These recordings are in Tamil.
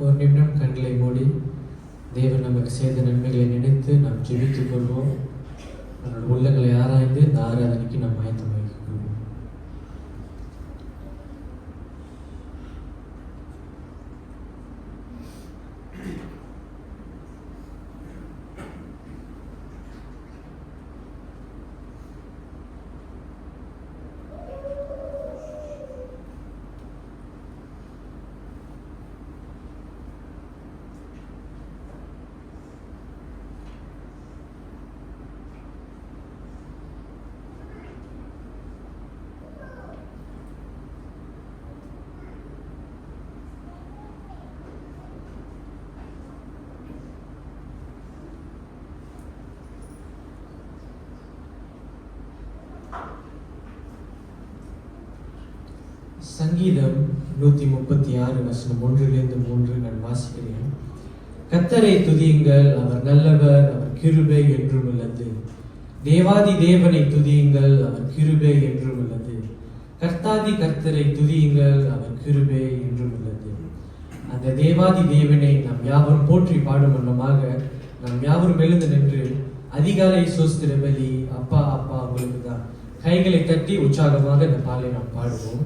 ஒரு நிமிடம் கண்களை மூடி தேவன் நமக்கு செய்த நன்மைகளை நினைத்து நாம் ஜெபித்துக் கொள்வோம். நம்மளோட உள்ளங்களை ஆராய்ந்து இந்த ஆராதனைக்கு நாம் ஆயத்தமாகிக் கொள்வோம். சங்கீதம் 136 வசனம் 1-3 நான் வாசிக்கிறேன். கர்த்தரை துதியுங்கள், அவர் நல்லவர், அவர் கிருபை என்றும் உள்ளது. தேவாதி தேவனை துதியுங்கள், அவர் கிருபை என்றும் உள்ளது. கர்த்தாதி கர்த்தரை துதியுங்கள், அவர் கிருபை என்றும் உள்ளது. அந்த தேவாதி தேவனை நாம் யாவரும் போற்றி பாடும் வண்ணமாக நாம் யாவரும் எழுந்து நின்று அதிகாலை சோஸ்திர பலி அப்பா அப்பா உங்களுக்கு தான் கைகளை தட்டி உற்சாகமாக இந்த பாலை நாம் பாடுவோம்.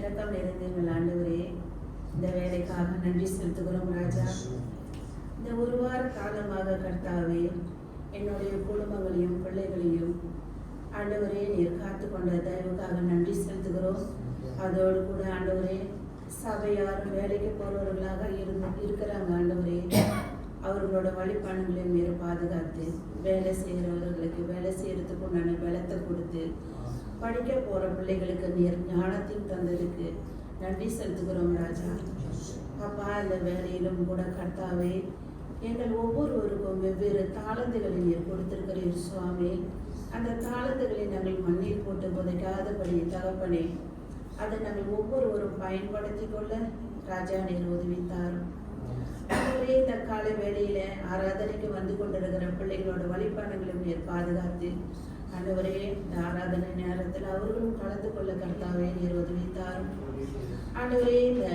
இரக்கம் நிறைந்த எங்கள் ஆண்டவரே, இந்த வேலைக்காக நன்றி செலுத்துகிறோம் ராஜா. இந்த ஒரு வார காலமாக கர்த்தாவே, என்னுடைய குடும்பங்களையும் பிள்ளைகளையும் ஆண்டவரே நீர் காத்து கொண்ட தயவுக்காக நன்றி செலுத்துகிறோம். அதோடு கூட ஆண்டவரே, சபையாரும் வேலைக்கு போறவர்களாக இருக்கிறாங்க ஆண்டவரே, அவர்களோட வழிபாடுகளையும் நீர் பாதுகாத்து, வேலை செய்கிறவர்களுக்கு வேலை செய்யறதுக்கு உண்டான பலத்தை கொடுத்து, படிக்க போற பிள்ளைகளுக்கு நீர் ஞானத்தையும் தந்ததுக்கு நன்றி செலுத்துகிறோம் ராஜா. அப்பா, இந்த வேலையிலும் கூட கர்த்தாவே, எங்கள் ஒவ்வொருவருக்கும் வெவ்வேறு தாளந்துகளை நீர் கொடுத்திருக்கிறீர் சுவாமி. அந்த தாளந்துகளை நாங்கள் மண்ணில் போட்டு புதைக்காதபடி தகப்பனே, அதை நாங்கள் ஒவ்வொருவரும் பயன்படுத்தி கொள்ள ராஜா நீர் உதவித்தார். ஆண்டவரே, இந்த கால வேளையில ஆராதனைக்கு வந்து கொண்டிருக்கிற பிள்ளைகளோட வழிபாடுகளையும் நீர் பாதுகாத்து, ஆண்டவரே, இந்த ஆராதனை நேரத்தில் அவர்களும் கலந்து கொள்ள கர்த்தாவே நீர் உதவித்தார். ஆண்டவரே, இந்த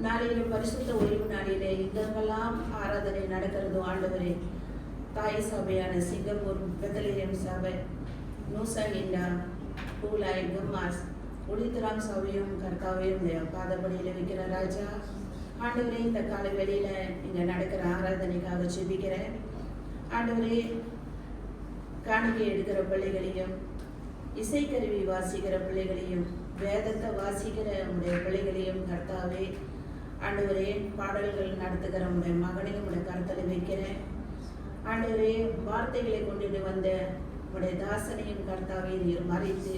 நாளிலே பரிசுத்த ஓய்வு நாளிலே எங்கெங்கெல்லாம் ஆராதனை நடக்கிறதோ ஆண்டவரே, தாய் சபையான சிங்கப்பூர் பெத்தலேயம் சபை, நூசா இண்டா, பூலாய், கம்மாஸ், ஒளித்தராம் சபையும் கர்த்தாவையும் பாதப்படியில் வைக்கிற ராஜா. ஆண்டவரே, இந்த காலை வெளியில இங்க நடக்கிற ஆராதனைக்காக ஜெபிக்கிறேன். ஆண்டவரே, காணிக்கை எடுக்கிற பிள்ளைகளையும், இசைக்கருவி வாசிக்கிற பிள்ளைகளையும், வேதத்தை வாசிக்கிற உடைய பிள்ளைகளையும் கர்த்தாவே, ஆண்டவரே, பாடல்கள் நடத்துகிற உடைய மகனையும் உடைய கருத்தில் வைக்கிறேன். ஆண்டவரே, வார்த்தைகளை கொண்டுட்டு வந்த உடைய தாசனையும் கர்த்தாவே நீர் மறைத்து,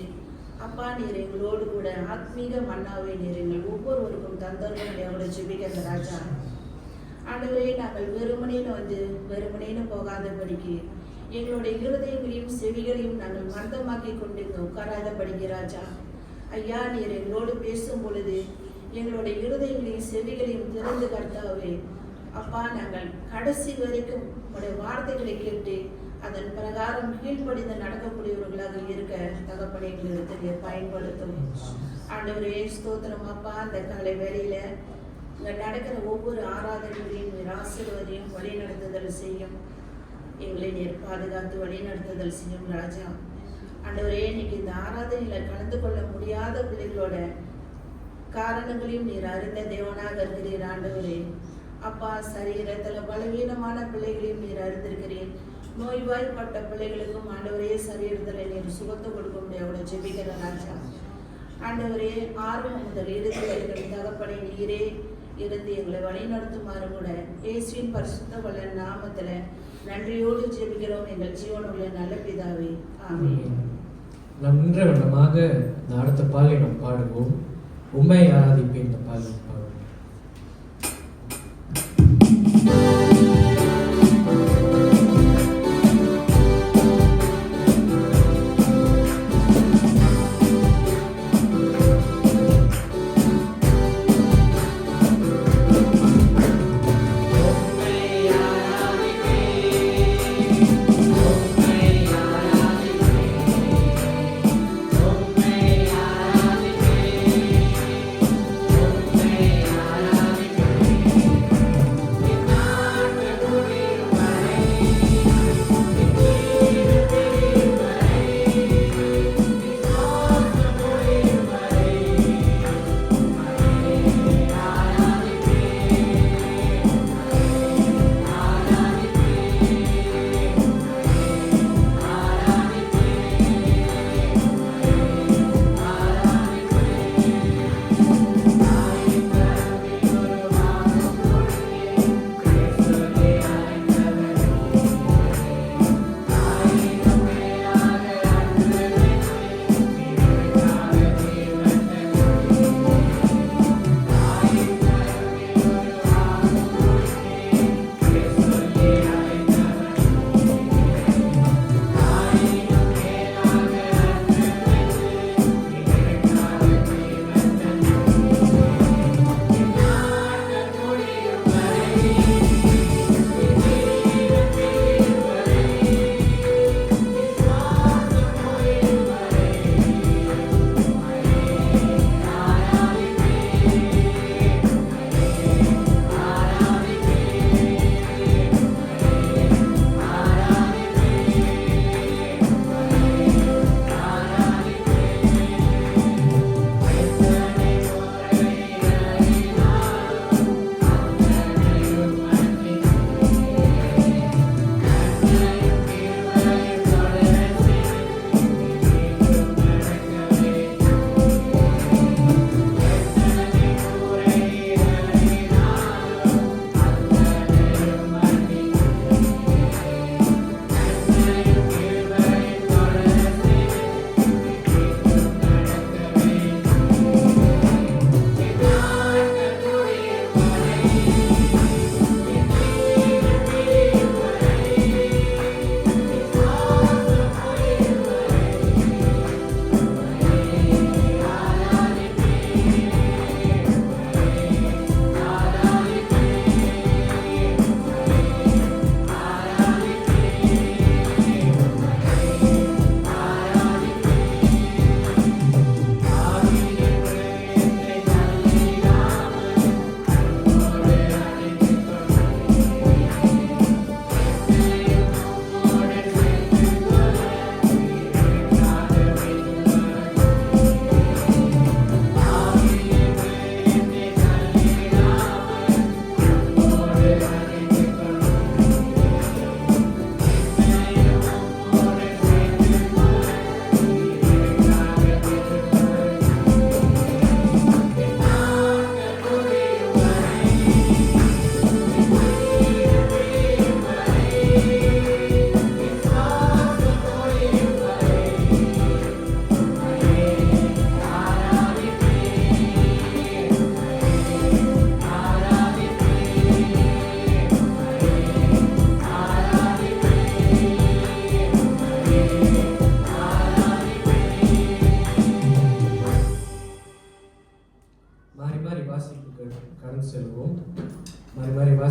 அப்பா நீர் எங்களோடு கூட ஆத்மீக மன்னாவை நீர் எங்கள் ஒவ்வொருவருக்கும் தந்தவர்கள் எங்களை ஜெபிக்கிற ராஜா. ஆண்டவரே, நாங்கள் வெறுமனேன்னு போகாதபடிக்கு எங்களுடைய இருதயங்களையும் செவிகளையும் நாங்கள் மந்தமாக்கி கொண்டு உட்காராதபடிக்கு ராஜா. ஐயா, நீர் எங்களோடு பேசும் பொழுது எங்களுடைய இருதயங்களையும் செவிகளையும் திறந்து கர்த்தாவே, அப்பா நாங்கள் கடைசி வரைக்கும் உங்களுடைய வார்த்தைகளை கேட்டு அதன் பிரகாரம் கீழ்ப்படிந்து நடக்கக்கூடியவர்களாக இருக்க தகப்பனை எங்களுக்கு பயன்படுத்தும். ஆண்டவரே, ஸ்தோத்திரம் அப்பா. அந்த காலை வேளையில இங்க நடக்கிற ஒவ்வொரு ஆராதனைகளையும் நீர் ஆசீர்வதியும் வழி நடத்துதல் செய்யும். எங்களை நீர் பாதுகாத்து வழி நடத்துதல் செய்யும் ராஜா. ஆண்டவரே, இன்னைக்கு இந்த ஆராதனையில கலந்து கொள்ள முடியாத பிள்ளைகளோட காரணங்களையும் நீர் அறிந்த தேவனாக இருக்கிறீர் ஆண்டவரே. அப்பா, சரீரத்துல பலவீனமான பிள்ளைகளையும் நீர் அறிந்திருக்கிறேன். நோய்வாய்ப்பட்ட பிள்ளைகளுக்கும் ஆண்டவரே சரீரத்தில் நீர் சுகத்தை கொடுக்க முடியாத ஜெபிக்கிற ராஜா. ஆண்டவரே, ஆர்வம் முதல் இறுதி வரைக்கும் தகப்பனை நீரே இருந்து எங்களை வழி நடத்துமாறு கூட இயேசுவின் பரிசுத்த வல்ல நாமத்துல நன்றியோடு ஜெபிக்கிறோம் எங்கள் ஜீவனுள்ள நல்ல பிதாவே, ஆமென். நம் நின்ற வண்ணமாக இந்த அடுத்த பாலை நாம் பாடுவோம். உம்மை ஆராதிப்பேன் இந்த பாலை பாடுவோம்.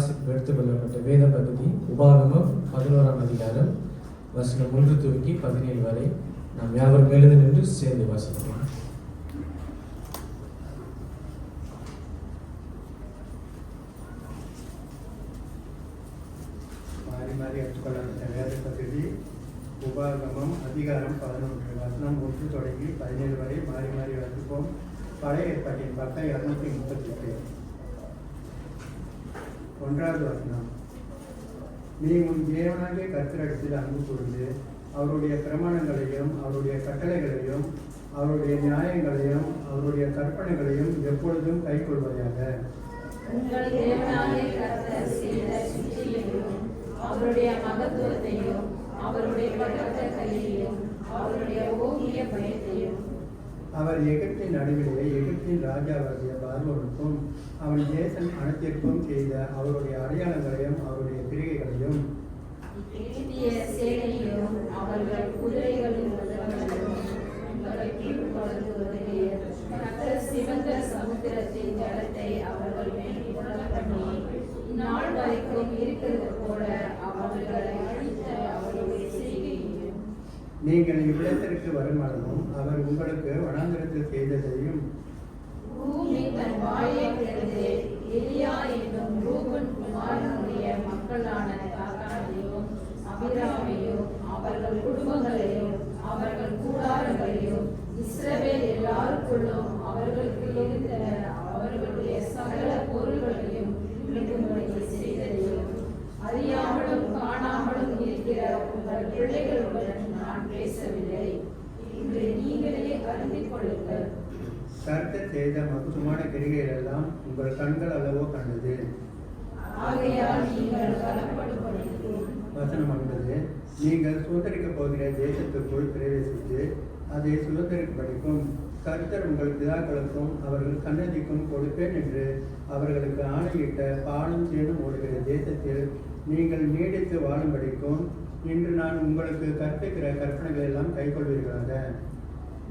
வாசிப்பு எடுத்துக்கொள்ளப்பட்ட வேத பகுதி உபாகமம் 11ஆம் அதிகாரம் வசனம் 1 துவங்கி 17 வரை. நாம் யாவரும் எழுந்து நின்று சேர்ந்து வாசிக்கலாம். மாறி மாறி எடுத்துக்கொள்ளப்பட்ட வேத பகுதி உபாகமம் அதிகாரம் 11 வசனம் 1 தொடங்கி 17 வரை மாறி மாறி வாசிப்போம். பழைய ஏற்பாட்டின் பக்கம் 238. 1வது வசனம். நீ உன் தேவனாகிய கர்த்தரிடத்தில் அன்பு கூர்ந்து அவருடைய பிரமாணங்களையும் அவருடைய கட்டளைகளையும் அவருடைய நியாயங்களையும் அவருடைய கற்பனைகளையும் எப்பொழுதும் கைக்கொள்வாயாக. உங்கள் தேவனாகிய கர்த்தர் செய்த சுற்றியையும் அவருடைய மகத்துவத்தையும் அவருடைய பலத்த கையையும் அவருடைய ஓங்கிய பயத்தையும் அவர் எகிப்தின் நடுவிலே எகிப்தின் ராஜாவாகிய பார்வோனுக்கும் அவன் தேசம் அனைத்திற்கும் செய்த அவருடைய அடையாளங்களையும் அவருடைய கிரிகைகளையும் எகிப்திய சேனையும் அவர்கள் குதிரைகளின் ரதங்களையும் உங்களை கீழ்ப்படுத்து வருகிற கர்த்தர் சிவந்த சமுத்திரத்தின் ஜலத்தை அவர்கள் மேல் பண்ணி இந்நாள் வரைக்கும் இருக்கிறது போல அவர்களை அழித்த அவருடைய செய்கையையும் நீங்கள் இவ்விடத்திற்கு வருமானமும் அவர் உங்களுக்கு வனாந்திரத்தில் செய்ததையும் பூமி தன் வாயை திறந்து எலியா என்னும் ரூபன் குமாரனுடைய மக்களான தாத்தானையும் அபிராமையும் அவர்கள் குடும்பங்களையும் அவர்கள் கூடாரங்களையும் இஸ்ரவேல் எல்லாருக்குள்ளும் அவர்களுக்கு இருந்த அவர்களுடைய சகல பொருள்களையும் விழுங்கும்படி செய்ததையும் அறியாமலும் காணாமலும் இருக்கிற உங்கள் பிள்ளைகளுடன் நான் பேசவில்லை. இன்று நீங்களே அறிந்து கொள்ளுங்கள். கர்த்தர் செய்த மகத்துவமான கிரிகைகள் எல்லாம் உங்கள் கண்கள் அல்லவோ கண்டது. ஆகையால் நீங்கள் கலப்படும்படிக்கும் வசனம் 9. நீங்கள் சுதந்திரிக்கப் போகிற தேசத்துக்குள் பிரவேசித்து அதை சுதந்திரிப்படிக்கும் கர்த்தர் உங்கள் பிதாக்களுக்கும் அவர்கள் சன்னதிக்கும் கொடுப்பேன் என்று அவர்களுக்கு ஆணையிட்ட பாலும் தேனும் ஓடுகிற தேசத்தில் நீங்கள் நீடித்து வாழும்படிக்கும் இன்று நான் உங்களுக்கு கற்பிக்கிற கற்பனைகள் எல்லாம் கைக்கொள்வீர்களாக.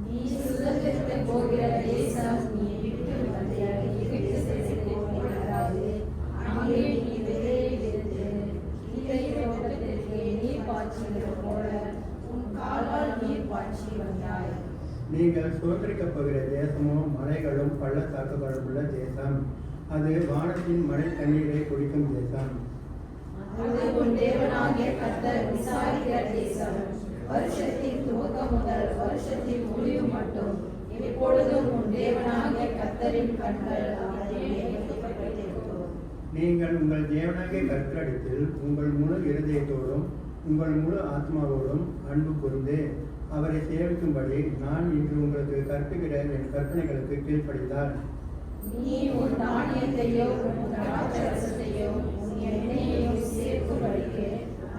நீ சுதந்திரத்தை போகிற தேசம் நீ விட்டு வந்த எகிப்து தேசத்தில் போகிறாது. அங்கே நீ விதையிலிருந்து நீரை தோட்டத்திற்கு நீர் பாய்ச்சுகிறது போல உன் காலால் நீர் பாய்ச்சி வந்தாய். நீங்கள் சுதந்திரிக்கப் போகிற தேசமோ மலைகளும் பள்ளத்தாக்குகளும் உள்ள தேசம். அது வானத்தின் மழை தண்ணீரை குடிக்கும் தேசம். அது உன் தேவனாகிய கர்த்தர் விசாரிக்கிற தேசம். வருஷத்தின் துவக்கம் முதல் வருஷத்தின் முடிவு மட்டும் எப்பொழுதும் உன் தேவனாகிய கர்த்தரின் கண்கள் அதிலே வைக்கப்பட்டிருக்கும். நீங்கள் உங்கள் தேவனாகிய கர்த்தரிடத்தில் உங்கள் முழு இருதயத்தோடும் உங்கள் முழு ஆத்மாவோடும் அன்பு கூர்ந்து அவரை சேவிக்கும்படி நான் இன்று உங்களுக்கு கற்பிக்கிற என் கற்பனைகளுக்கு கீழ்ப்படிந்தார். நீ உன் தானியத்தையும் உன் திராட்சரசத்தையும் உன் எண்ணெயையும் சேர்க்கும்படிக்கு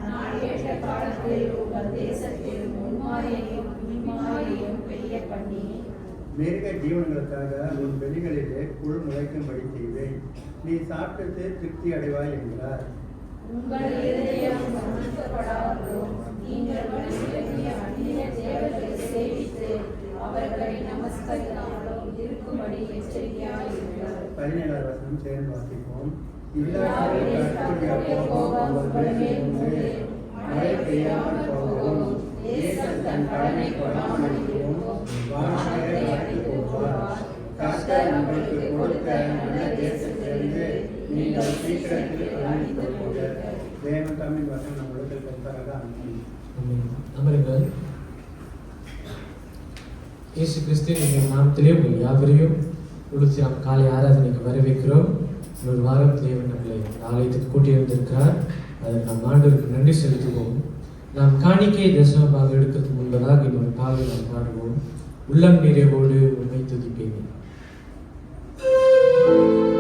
நான் ஏற்ற காலத்தில் உங்கள் தேசத்தில் முன்மாரியையும் பின்மாரியையும் பெய்ய பண்ணி மிருக ஜீவன்களுக்காக உன் வெளிகளிலே புல் முளைக்கும்படி செய்வேன். நீ சாப்பிட்டு திருப்தி அடைவாய் என்கிறார். உங்கள் இருதயம் சமர்ப்பிக்கப்படாமலும் நீங்கள் மனுஷருடைய அந்நிய தேவர்களை சேவித்து அவர்களை நமஸ்கரிக்காமலும் இருக்கும்படி எச்சரிக்கையாயிருங்கள். 17வது வசனம் சேர்ந்து வாசிப்போம். இல்லாவிடில் கர்த்தருடைய கோபம் உங்கள் மேல் மூண்டு மழை பெய்யாமல் போகவும் தேசம் தன் கடனை கொடாமல் இருக்கும். வானத்தை அடைத்து போவார். கர்த்தர் உங்களுக்கு கொடுத்த நல்ல தேசத்திலிருந்து நீங்கள் சீக்கிரத்தில் அழிந்து போவீர்கள். தேவன் தமிழ் வசனம் நம்மளுக்கு கருத்தாக அனுப்பி அமருங்கள். இயேசு கிறிஸ்துவின் நாமத்திலே உங்கள் யாவரையும் உளுத்தி நாம் காலை ஆராதனைக்கு வரவேற்கிறோம். ஒரு வாரம் தேவன் நம்மளை ஆலயத்துக்கு கூட்டியிருந்திருக்கிறார். அதற்கு நாம் ஆண்டவருக்கு நன்றி செலுத்துவோம். நாம் காணிக்கை தசமபாகம் எடுக்கிறதுக்கு முன்பதாக இன்னொரு பாவை நாம் பாடுவோம். உள்ளம் நிறைவோடு உண்மை துதிப்பேன். Thank you.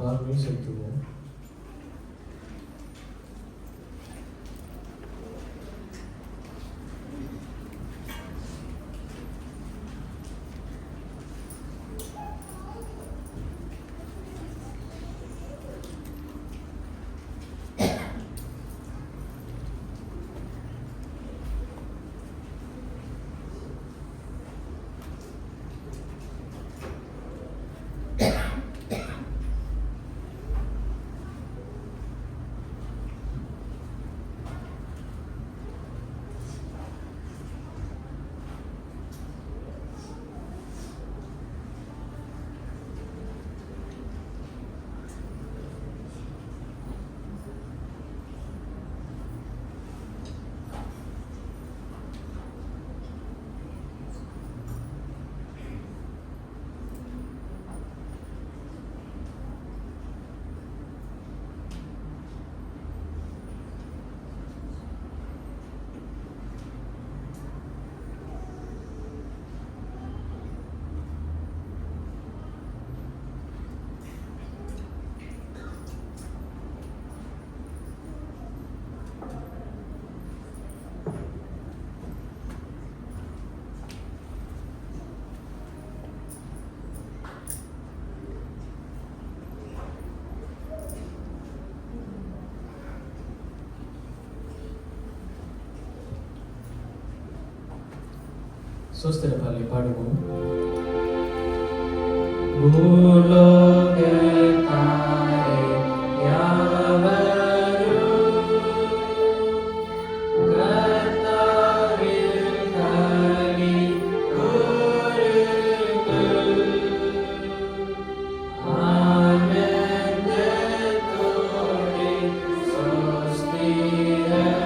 பார்வையும் செலுத்துவோம். சோஸ்திர பாடலை பாடுவோம். பூலோகத்தாரே யாவரும் கர்த்தாவில் களி கூறுங்கள். ஆனந்தத்தோடே சோஸ்திரம்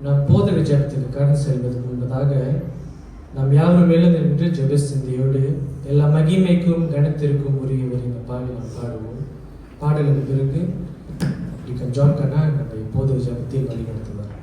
நாம் போதக ஜபத்துக்கு கடந்து செல்வதற்கு முன்பதாக நாம் யாரும் எழுந்து நின்று ஜெப சிந்தையோடு எல்லா மகிமைக்கும் கனத்திற்கும் உரியவர் இந்த பாடலை நாம் பாடுவோம். பாடலுக்கு பிறகு ஜான் கண்ணா நம்முடைய போதக ஜபத்தை வழிநடத்துவார்.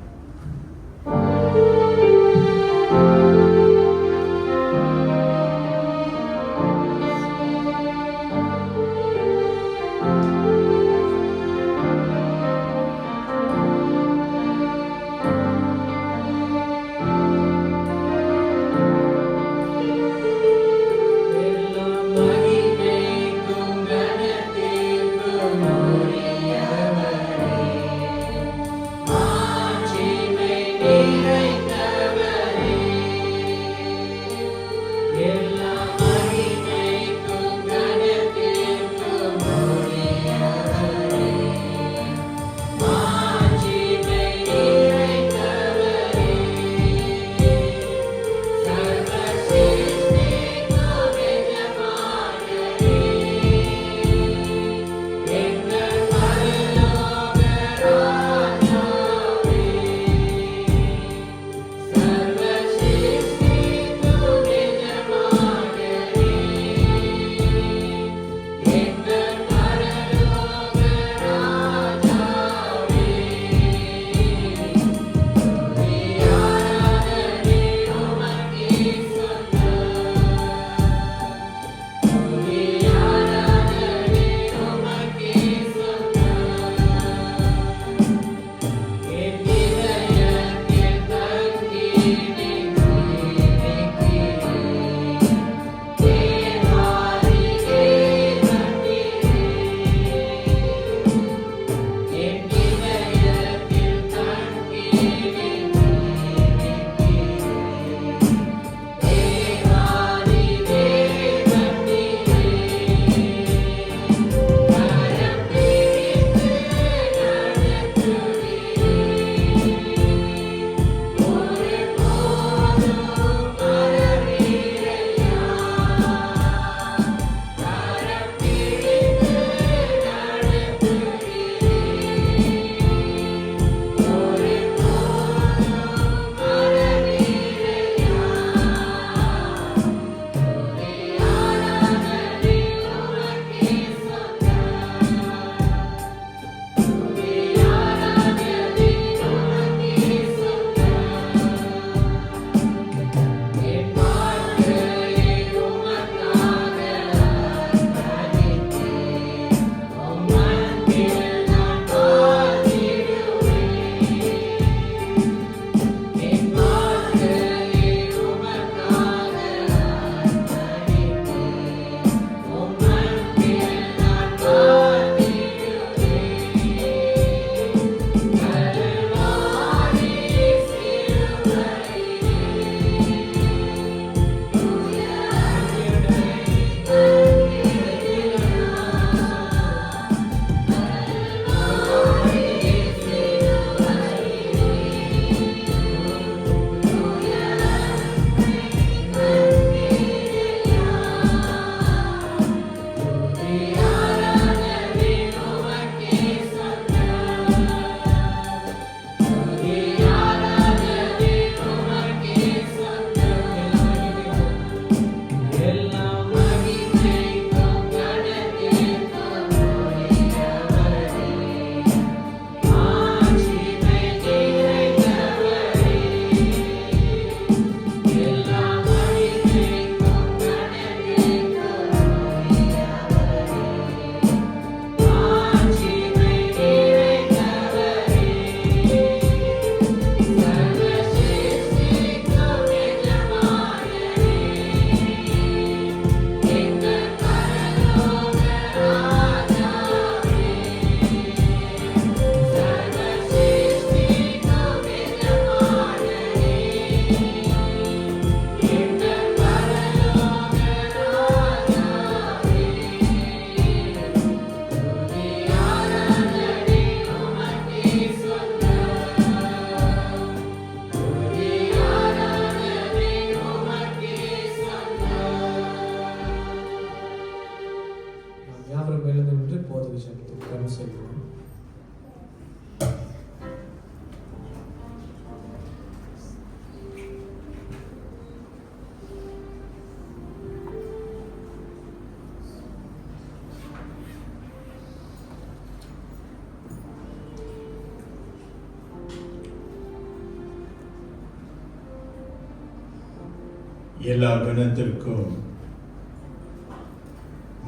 எல்லா கணத்திற்கும்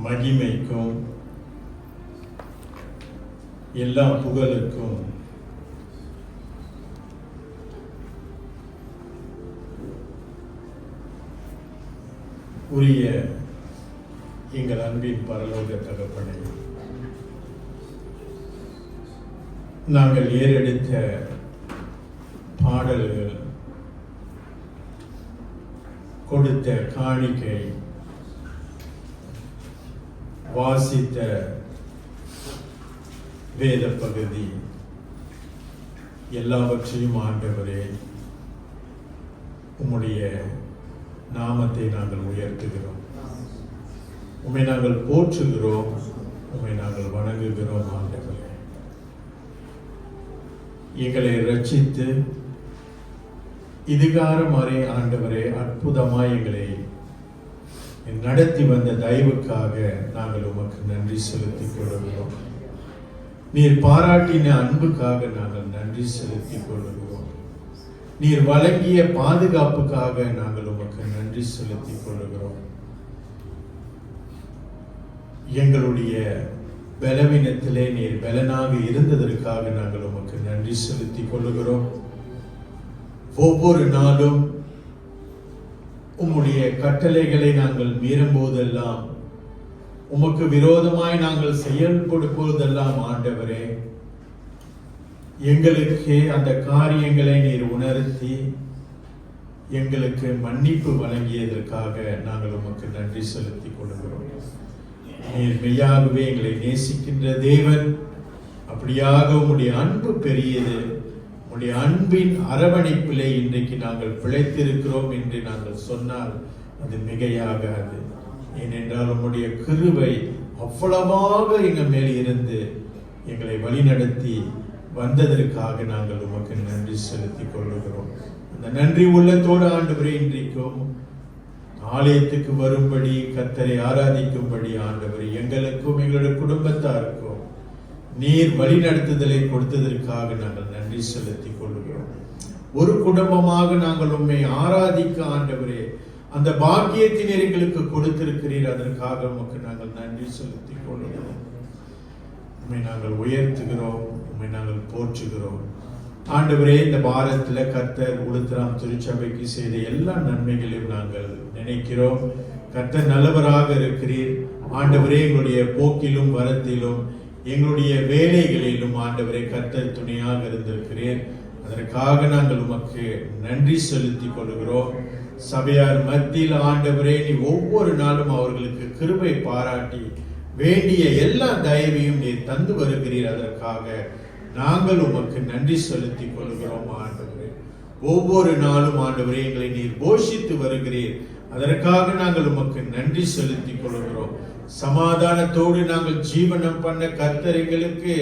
மகிமைக்கும் எல்லா புகழுக்கும் உரிய எங்கள் அன்பின் பரலோக தகப்பனே, நாங்கள் ஏறெடுத்த பாடல்கள், கொடுத்த காணிக்கை, வாசித்த வேத பகுதி எல்லாவற்றையும் ஆண்டவரே உம்முடைய நாமத்தை நாங்கள் உயர்த்துகிறோம். உம்மை நாங்கள் போற்றுகிறோம், உம்மை நாங்கள் வணங்குகிறோம். ஆண்டவரே, எங்களை ரட்சித்து இதுகாரம் வரை ஆண்டவரே அற்புதமாய் எங்களை நடத்தி வந்த தயவுக்காக நாங்கள் உமக்கு நன்றி செலுத்திக் கொள்கிறோம். நீர் பாராட்டின அன்புக்காக நாங்கள் நன்றி செலுத்திக் கொள்கிறோம். நீர் வழங்கிய பாதுகாப்புக்காக நாங்கள் உமக்கு நன்றி செலுத்திக் கொள்கிறோம். எங்களுடைய பலவீனத்திலே நீர் பலனாக இருந்ததற்காக நாங்கள் உமக்கு நன்றி செலுத்திக் கொள்கிறோம். ஒவ்வொரு நாளும் உம்முடைய கட்டளைகளை நாங்கள் மீறும் போதெல்லாம், உமக்கு விரோதமாய் நாங்கள் செயல்படும் போதெல்லாம் ஆண்டவரே எங்களுக்கு அந்த காரியங்களை நீர் உணர்த்தி எங்களுக்கு மன்னிப்பு வழங்கியதற்காக நாங்கள் உமக்கு நன்றி செலுத்திக் கொள்கிறோம். நீர் மெய்யாகவே எங்களை நேசிக்கின்ற தேவன். அப்படியாக உம்முடைய அன்பு பெரியது. உம்முடைய அன்பின் அரவணைப்பிலே இன்றைக்கு நாங்கள் பிழைத்திருக்கிறோம் என்று நாங்கள் சொன்னால் அது மிகையாகாது. ஏனென்றால் உம்முடைய கிருபை அவ்வளவாக எங்கள் மேல் இருந்து எங்களை வழிநடத்தி வந்ததற்காக நாங்கள் உமக்கு நன்றி செலுத்திக் கொள்கிறோம். அந்த நன்றி உள்ளத்தோடு ஆண்டவரே இன்றைக்கும் ஆலயத்துக்கு வரும்படி, கர்த்தரை ஆராதிக்கும்படி ஆண்டவரே எங்களுக்கும் எங்களுடைய குடும்பத்தாருக்கும் நீர் வழி நடத்துதலை கொடுத்ததற்காக நாங்கள் நன்றி செலுத்திக் கொள்கிறோம். ஒரு குடும்பமாக நாங்கள் உம்மை ஆராதிக்க ஆண்டவரே அந்த பாக்கியத்தினர் எங்களுக்கு கொடுத்திருக்கிறீர். அதற்காக உமக்கு நாங்கள் நன்றி செலுத்திக் கொள்கிறோம். உம்மை நாங்கள் உயர்த்துகிறோம், உம்மை நாங்கள் போற்றுகிறோம். ஆண்டவரே, இந்த வாரத்துல கர்த்தர் உளுத்தராம் திருச்சபைக்கு செய்த எல்லா நன்மைகளையும் நாங்கள் நினைக்கிறோம். கர்த்தர் நல்லவராக இருக்கிறீர் ஆண்டவரே. எங்களுடைய போக்கிலும் வரத்திலும் எங்களுடைய வேலைகளிலும் ஆண்டவரே கர்த்தர் துணையாக இருந்திருக்கிறீர். அதற்காக நாங்கள் உமக்கு நன்றி செலுத்திக் கொள்கிறோம். சபையார் மத்தியில் ஆண்டவரே நீ ஒவ்வொரு நாளும் அவர்களுக்கு கிருபை பாராட்டி வேண்டிய எல்லா தயவையும் நீர் தந்து வருகிறீர். அதற்காக நாங்கள் உமக்கு நன்றி செலுத்திக் கொள்கிறோம். ஆண்டவரே, ஒவ்வொரு நாளும் ஆண்டவரே எங்களை நீர் போஷித்து வருகிறீர். அதற்காக நாங்கள் உமக்கு நன்றி செலுத்திக் கொள்கிறோம். சமாதானத்தோடு நாங்கள் ஜீவனம் பண்ண கர்த்தர் எங்களுக்கு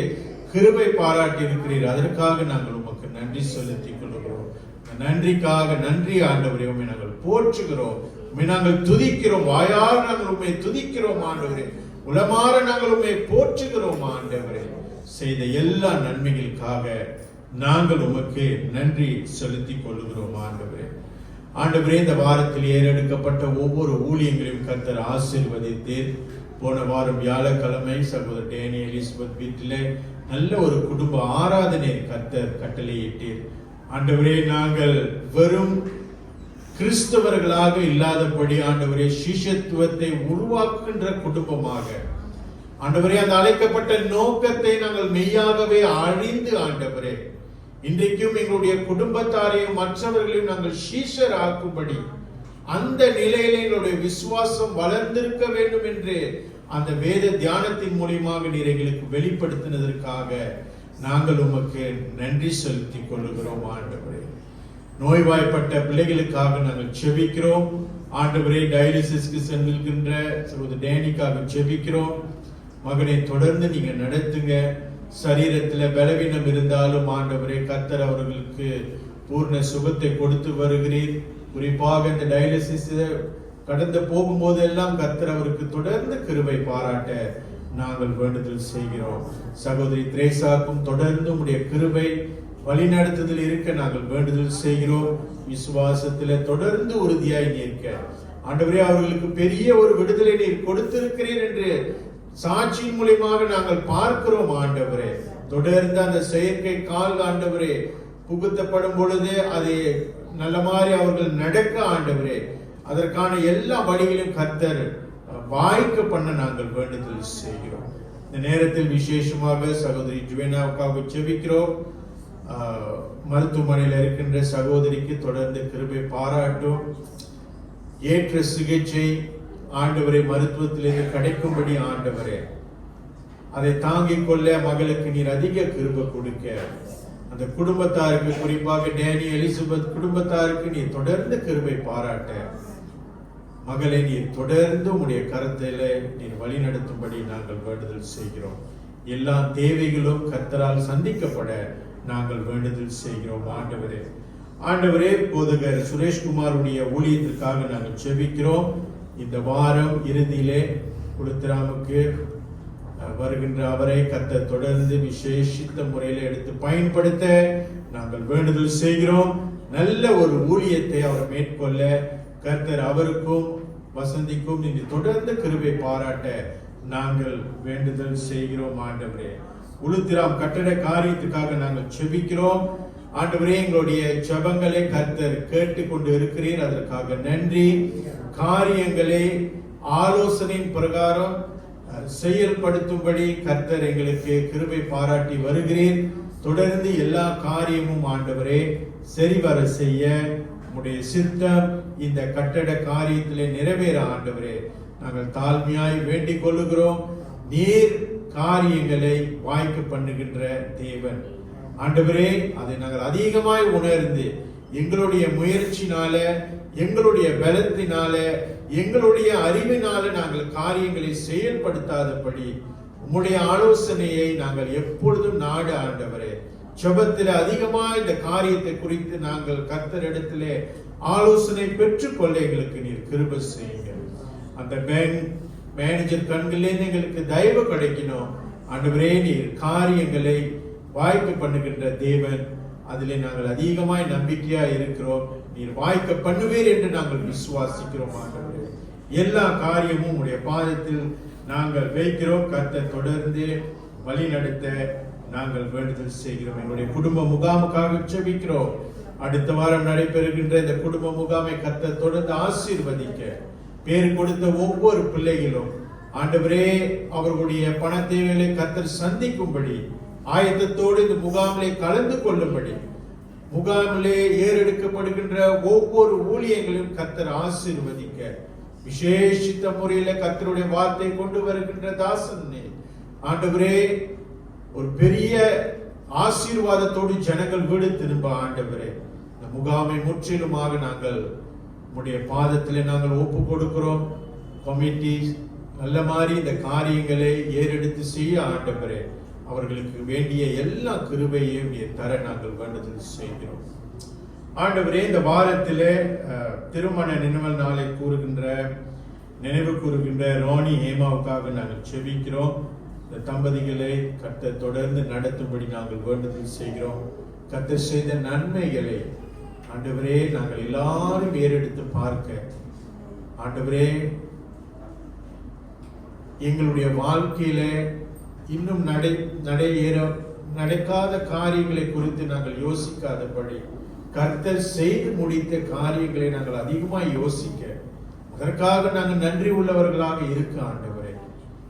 கிருபை பாராட்டி இருக்கிறீர். அதற்காக நாங்கள் உமக்கு நன்றி செலுத்திக் கொள்கிறோம். நன்றிக்காக நன்றி ஆண்டவரே. உம்மை நாங்கள் போற்றுகிறோம், உம்மை நாங்கள் துதிக்கிறோம். வாயார் நாங்கள் உம்மை துதிக்கிறோம் ஆண்டவரே. உளமாற நாங்கள் உம்மை போற்றுகிறோம் ஆண்டவரே. செய்த எல்லா நன்மைகளுக்காக நாங்கள் உமக்கு நன்றி செலுத்திக் கொள்கிறோம் ஆண்டவரே. ஆண்டவரே, இந்த வாரத்தில் ஏறெடுக்கப்பட்ட ஒவ்வொரு ஊழியங்களையும் கர்த்தர் ஆசீர்வதித்தீர். போன வாரம் வியாழக்கிழமை சகோதரர் டேனி எலிசபெத் வீட்டிலே நல்ல ஒரு குடும்ப ஆராதனை கர்த்தர் கட்டளையிட்டீர். ஆண்டவரே, நாங்கள் வெறும் கிறிஸ்தவர்களாக இல்லாதபடி ஆண்டவரே சிஷ்யத்துவத்தை உருவாக்குகின்ற குடும்பமாக ஆண்டவரே அந்த அழைக்கப்பட்ட நோக்கத்தை நாங்கள் மெய்யாகவே அறிந்து ஆண்டவரே இன்றைக்கும் எங்களுடைய குடும்பத்தாரையும் மற்றவர்களையும் நாங்கள் சீஷர் ஆக்கும்படி அந்த நிலையில எங்களுடைய விசுவாசம் வளர்ந்திருக்க வேண்டும் என்று அந்த வேத தியானத்தின் மூலியமாக நீர் எங்களுக்கு வெளிப்படுத்தினதற்காக நாங்கள் உமக்கு நன்றி செலுத்திக் கொள்கிறோம் ஆண்டவரே. நோய்வாய்ப்பட்ட பிள்ளைகளுக்காக நாங்கள் செபிக்கிறோம் ஆண்டவரே. டயாலிசிஸ்க்கு சென்றிருக்கின்ற சகோதரர் டேனிக்காக செபிக்கிறோம். மகனை தொடர்ந்து நீங்க நடத்துங்க. சரீரத்துல பலவீனம் இருந்தாலும் ஆண்டவரே கர்த்தர் அவர்களுக்கு பூர்ண சுகத்தை கொடுத்து வருகிறீர். குறிப்பாக இந்த டயாலிசிஸ் கடந்து போகும்போது எல்லாம் கர்த்தர் அவருக்கு தொடர்ந்து கிருபை பாராட்ட நாங்கள் வேண்டுதல் செய்கிறோம். சகோதரி திரேசாக்கும் தொடர்ந்து உடைய கிருபை வழிநடத்துதல் இருக்க நாங்கள் வேண்டுதல் செய்கிறோம். விசுவாசத்திலே தொடர்ந்து உறுதியாய் நிற்க ஆண்டவரே அவர்களுக்கு பெரிய ஒரு விடுதலை நீர் கொடுத்திருக்கிறீர் என்று சாட்சியின் மூலமாக நாங்கள் பார்க்கிறோம் ஆண்டவரே. தொடர்ந்து அந்த செயற்கை கால் ஆண்டவரே புகுத்தப்படும் பொழுது அதை நல்ல மாதிரி அவர்கள் நடக்க ஆண்டவரே அதற்கான எல்லா வழிகளையும் கர்த்தர் வாய்க்க பண்ண நாங்கள் வேண்டுதல் செய்கிறோம். இந்த நேரத்தில் விசேஷமாக சகோதரி ஜுவேனாவுக்காக ஜெபிக்கிறோம். மருத்துவமனையில் இருக்கின்ற சகோதரிக்கு தொடர்ந்து கிருபை பாராட்டும். ஏற்ற சிகிச்சை ஆண்டவரை மருத்துவத்திலிருந்து கிடைக்கும்படி ஆண்டவரே அதை தாங்கிக் கொள்ள மகளுக்கு நீர் அதிக கிருபை கொடுக்க, அந்த குடும்பத்தாருக்கு குறிப்பாக டேனி எலிசபெத் குடும்பத்தாருக்கு நீர் தொடர்ந்து கிருபை பாராட்ட, மகளை நீர் தொடர்ந்து உடைய கரத்தில நீர் வழி நடத்தும்படி நாங்கள் வேண்டுதல் செய்கிறோம். எல்லா தேவைகளும் கர்த்தரால் சந்திக்கப்பட நாங்கள் வேண்டுதல் செய்கிறோம். ஆண்டவரே போதகர் சுரேஷ்குமாருடைய ஊழியத்திற்காக நாங்கள் ஜெபிக்கிறோம். இந்த வாரம் இறுதியிலே குளுத்திராமுக்கு வருகின்ற அவரை கர்த்தர் தொடர்ந்து விசேஷித்த முறையில் எடுத்து பயன்படுத்த நாங்கள் வேண்டுதல் செய்கிறோம். நல்ல ஒரு ஊழியத்தை அவர் மேற்கொள்ள கர்த்தர் அவருக்கும் வசந்திக்கும் நீங்க தொடர்ந்து கிருபை பாராட்ட நாங்கள் வேண்டுதல் செய்கிறோம். ஆண்டவரே உளுத்திராம் கட்டட காரியத்துக்காக நாங்கள் ஜெபிக்கிறோம். ஆண்டவரே எங்களுடைய ஜெபங்களை கர்த்தர் கேட்டுக்கொண்டு இருக்கிறீர், அதற்காக நன்றி. காரியங்களை ஆலோசனையின் பிரகாரம் செயல்படுத்தும்படி கர்த்தர் எங்களுக்கு கிருபை பாராட்டி வருகிறீர். தொடர்ந்து எல்லா காரியமும் ஆண்டவரே சரிவர செய்ய உம்முடைய சித்தம் இந்த கட்டட காரியத்திலே நிறைவேற ஆண்டவரே நாங்கள் தாழ்மையாய் வேண்டிக் கொள்ளுகிறோம். நீர் காரியங்களை வாய்க்க பண்ணுகின்ற தேவன் ஆண்டவரே, அதை நாங்கள் அதிகமாய் உணர்ந்து எங்களுடைய முயற்சினால, எங்களுடைய பலத்தினால, எங்களுடைய அறிவினால நாங்கள் காரியங்களை செயல்படுத்தாதபடி உம்முடைய ஆலோசனையை நாங்கள் எப்பொழுதும் நாடு ஆண்டவரே. ஜெபத்தில் அதிகமாக இந்த காரியத்தை குறித்து நாங்கள் கர்த்தரிடத்திலே ஆலோசனை பெற்றுக்கொள்ள எங்களுக்கு நீர் கிருபை செய்யுங்க. அந்த மேனேஜர் கண்களில் எங்களுக்கு தயவு கிடைக்கணும் ஆண்டவரே. நீர் காரியங்களை வாய்க்க பண்ணுகின்ற தேவன், அதிலே நாங்கள் அதிகமாய் நம்பிக்கையா இருக்கிறோம். நீர் வாய்க்க பண்ணுவீர் என்று நாங்கள் விசுவாசிக்கிறோம் ஆண்டவரே. எல்லா காரியமும் உடைய பாதத்தில் நாங்கள் வைக்கிறோம். கர்த்தர் தொடர்ந்து வழி நடத்த நாங்கள் வேண்டுதல் செய்கிறோம். எங்களுடைய குடும்ப முகாமுக்காக ஜெபிக்கிறோம். அடுத்த வாரம் நடைபெறுகின்ற இந்த குடும்ப முகாமை கர்த்தர் தொடர்ந்து ஆசீர்வதிக்க, பேர் கொடுத்த ஒவ்வொரு பிள்ளைகளும் ஆண்டவரே அவர்களுடைய பண தேவைகளை கர்த்தர் சந்திக்கும்படி ஆயத்தத்தோடு இந்த முகாமிலே கலந்து கொள்ளும்படி, முகாமிலே ஏறெடுக்கப்படுகின்ற ஒவ்வொரு ஊழியங்களையும் கர்த்தர் ஆசீர்வதிக்க, விசேஷித்த முறையில கர்த்தருடைய வார்த்தை கொண்டு வருகின்ற தாசனே ஆண்டவரே ஒரு பெரிய ஆசீர்வாதத்தோடு ஜனங்கள் வீடு திரும்ப ஆண்டவரே இந்த முகாமை முற்றிலுமாக நாங்கள் உம்முடைய பாதத்திலே நாங்கள் ஒப்பு கொடுக்கிறோம். கமிட்டி நல்ல மாதிரி இந்த காரியங்களை ஏறெடுத்து செய்ய ஆண்டவரே அவர்களுக்கு வேண்டிய எல்லா கிருபையையும் நீர் தர நாங்கள் வேண்டுதல் செய்கிறோம். ஆண்டவரே இந்த வாரத்திலே திருமண நினைவு நாளை நினைவு கூறுகின்ற ரோனி ஹேமாவுக்காக நாங்கள் செபிக்கிறோம். இந்த தம்பதிகளை கர்த்தர் தொடர்ந்து நடத்தும்படி நாங்கள் வேண்டுதல் செய்கிறோம். கர்த்தர் செய்த நன்மைகளை ஆண்டவரே நாங்கள் எல்லாரும் ஏறெடுத்து பார்க்க ஆண்டவரே எங்களுடைய வாழ்க்கையில இன்னும் நடக்காத காரியங்களை குறித்து நாங்கள் யோசிக்காதபடி கர்த்தர் செய்து முடித்த காரியங்களை நாங்கள் அதிகமாக யோசிக்க, அதற்காக நாங்கள் நன்றி உள்ளவர்களாக இருக்க ஆண்டவரே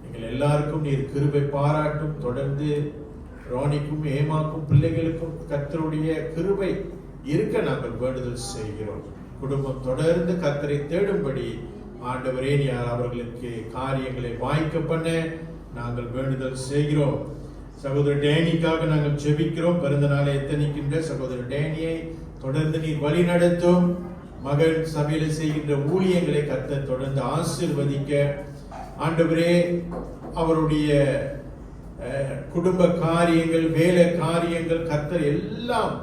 எங்கள் எல்லாருக்கும் நீர் கிருபை பாராட்டும். தொடர்ந்து ரோனிக்கும் ஏமாக்கும் பிள்ளைகளுக்கும் கர்த்தருடைய கிருபை இருக்க நாங்கள் வேண்டுதல் செய்கிறோம். குடும்பம் தொடர்ந்து கர்த்தரை தேடும்படி ஆண்டவரே நீர் அவர்களுக்கு காரியங்களை வாய்க்க பண்ண நாங்கள் வேண்டுதல் செய்கிறோம். சகோதரர் டேனிக்காக நாங்கள் ஜெபிக்கிறோம். பிறந்த நாளை எத்தனிக்கின்ற சகோதரர் டேனியை தொடர்ந்து நீர் வழி நடத்தும். மகன் சபையில செய்கின்ற ஊழியங்களை கர்த்தர் தொடர்ந்து ஆசீர்வதிக்க ஆண்டவரே அவருடைய குடும்ப காரியங்கள், வேலை காரியங்கள் கர்த்தர் எல்லாம்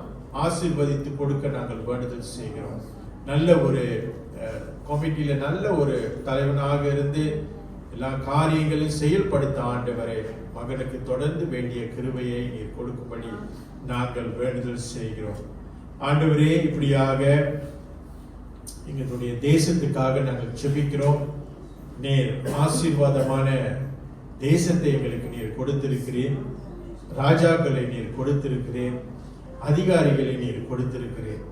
ஆசீர்வதித்து கொடுக்க நாங்கள் வேண்டுதல் செய்கிறோம். நல்ல ஒரு கமிட்டியில நல்ல ஒரு தலைவனாக இருந்து எல்லா காரியங்களையும் செயல்படுத்த ஆண்டவரே மகனுக்கு தொடர்ந்து வேண்டிய கிருபையை நீர் கொடுக்கும்படி நாங்கள் வேண்டுதல் செய்கிறோம். ஆண்டவரே, இப்படியாக எங்களுடைய தேசத்துக்காக நாங்கள் ஜெபிக்கிறோம். நீர் ஆசீர்வாதமான தேசத்தை எங்களுக்கு நீர் கொடுத்திருக்கிறேன். ராஜாக்களை நீர் கொடுத்திருக்கிறேன். அதிகாரிகளை நீர் கொடுத்திருக்கிறேன்.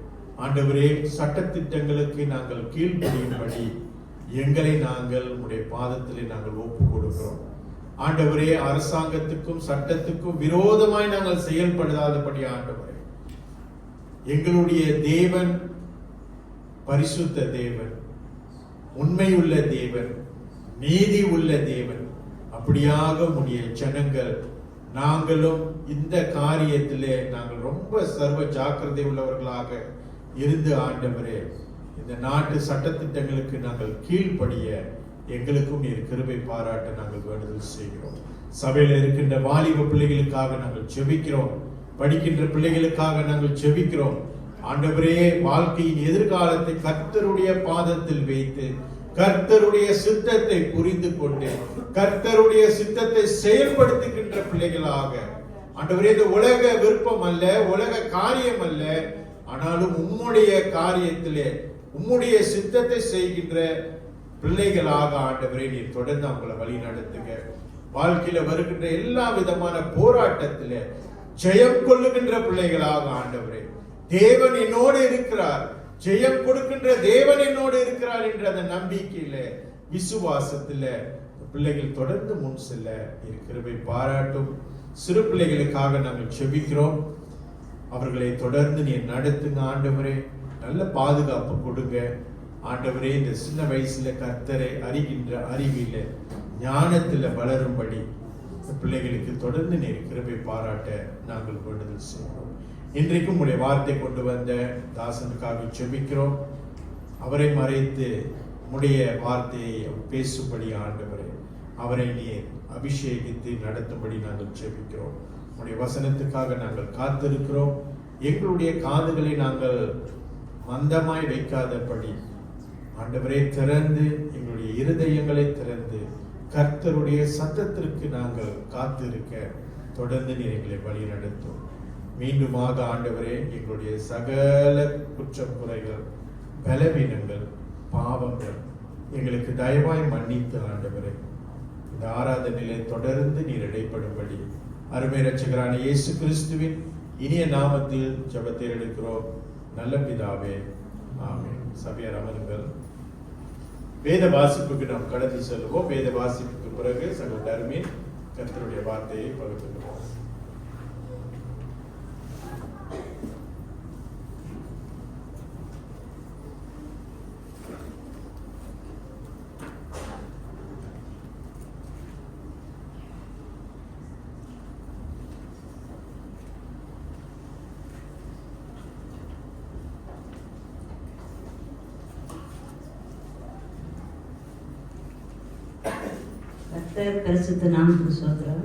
ஆண்டவரே, சட்டத்திட்டங்களுக்கு நாங்கள் கீழ்ப்படியும்படி எங்களை நாங்கள் உடைய பாதத்திலே நாங்கள் ஒப்பு கொடுக்கிறோம். ஆண்டவரே, அரசாங்கத்துக்கும் சட்டத்துக்கும் விரோதமாய் நாங்கள் செயல்படாதபடி ஆண்டவரே, எங்களுடைய தேவன் பரிசுத்த தேவன், உண்மையுள்ள தேவன், நீதி உள்ள தேவன். அப்படியாக உடைய ஜனங்கள் நாங்களும் இந்த காரியத்திலே நாங்கள் ரொம்ப சர்வ ஜாக்கிரதை உள்ளவர்களாக இருந்து ஆண்டவரே, இந்த நாட்டு சட்டத்திட்டங்களுக்கு நாங்கள் கீழ்ப்படிய எங்களுக்கும் நீர் கிருபை பாராட்ட நாங்கள் வேண்டுதல் செய்கிறோம். சபையில் இருக்கின்ற வாலிப பிள்ளைகளுக்காக நாங்கள் ஜெபிக்கிறோம். படிக்கின்ற பிள்ளைகளுக்காக நாங்கள் ஜெபிக்கிறோம். ஆண்டவரே, வாழ்க்கையின் எதிர்காலத்தை கர்த்தருடைய பாதத்தில் வைத்து கர்த்தருடைய சித்தத்தை புரிந்து கொண்டு கர்த்தருடைய சித்தத்தை செயல்படுத்துகின்ற பிள்ளைகளாக ஆண்டவரே, இந்த உலக விருப்பம் அல்ல, உலக காரியம் அல்ல, ஆனாலும் உம்முடைய காரியத்திலே உம்முடைய சித்தத்தை செய்கின்ற பிள்ளைகளாக ஆண்டவரே நீர் தொடர்ந்து அவங்களை வழி நடத்துங்க. வாழ்க்கையில வருகின்ற எல்லா விதமான போராட்டத்தில ஜெயம் கொள்ளுகின்ற பிள்ளைகளாக ஆண்டவரே, தேவன் என்னோடு இருக்கிறார், ஜெயம் கொடுக்கின்ற தேவன் என்னோடு இருக்கிறார் என்ற அந்த நம்பிக்கையில விசுவாசத்துல பிள்ளைகள் தொடர்ந்து முன் செல்ல கிருபை பாராட்டும். சிறு பிள்ளைகளுக்காக நாங்கள் ஜெபிக்கிறோம். அவர்களை தொடர்ந்து நீர் நடத்துங்க ஆண்டவரே. நல்ல பாதுகாப்பு கொடுங்க ஆண்டவரே. இந்த சின்ன வயசுல கர்த்தரை அறிகின்ற அறிவில ஞானத்துல வளரும்படி பிள்ளைகளுக்கு தொடர்ந்து நீர் கிருபை பாராட்ட நாங்கள் வேண்டுதல் செய்கிறோம். இன்றைக்கும் உடைய வார்த்தை கொண்டு வந்த தாசனுக்காக ஜெபிக்கிறோம். அவரை மறைத்து உடைய வார்த்தையை பேசும்படி ஆண்டவரே, அவரை நீர் அபிஷேகித்து நடத்தும்படி நாங்கள் ஜெபிக்கிறோம். உடைய வசனத்துக்காக நாங்கள் காத்திருக்கிறோம். எங்களுடைய காதுகளை நாங்கள் மந்தமாய் வைக்காதபடி ஆண்டவரே திறந்து, எங்களுடைய இருதயங்களை திறந்து கர்த்தருடைய சத்தத்திற்கு நாங்கள் காத்திருக்க தொடர்ந்து நீர் எங்களை வழி நடத்தும். மீண்டுமாக ஆண்டவரே, எங்களுடைய சகல குற்றக்குறைகள், பலவீனங்கள், பாவங்கள் எங்களுக்கு தயவாய் மன்னித்து ஆண்டவரே, இந்த ஆராதனையிலே தொடர்ந்து நீர் இடைப்படும்படி அருமை இரட்சகரான இயேசு கிறிஸ்துவின் இனிய நாமத்தில் ஜெபத்தை எடுக்கிறோம் நல்ல பிதாவே, ஆமென். சபையார் அமருங்கள். வேத வாசிப்புக்கு நாம் கடந்து செல்வோம். வேத வாசிப்புக்கு பிறகு சகோதரமே கர்த்தருடைய வார்த்தையை பகிர்ந்துக்கிறோம். கர்த்தர் பரிசுத்த நாமத்துக்கு ஸ்தோத்திரம்.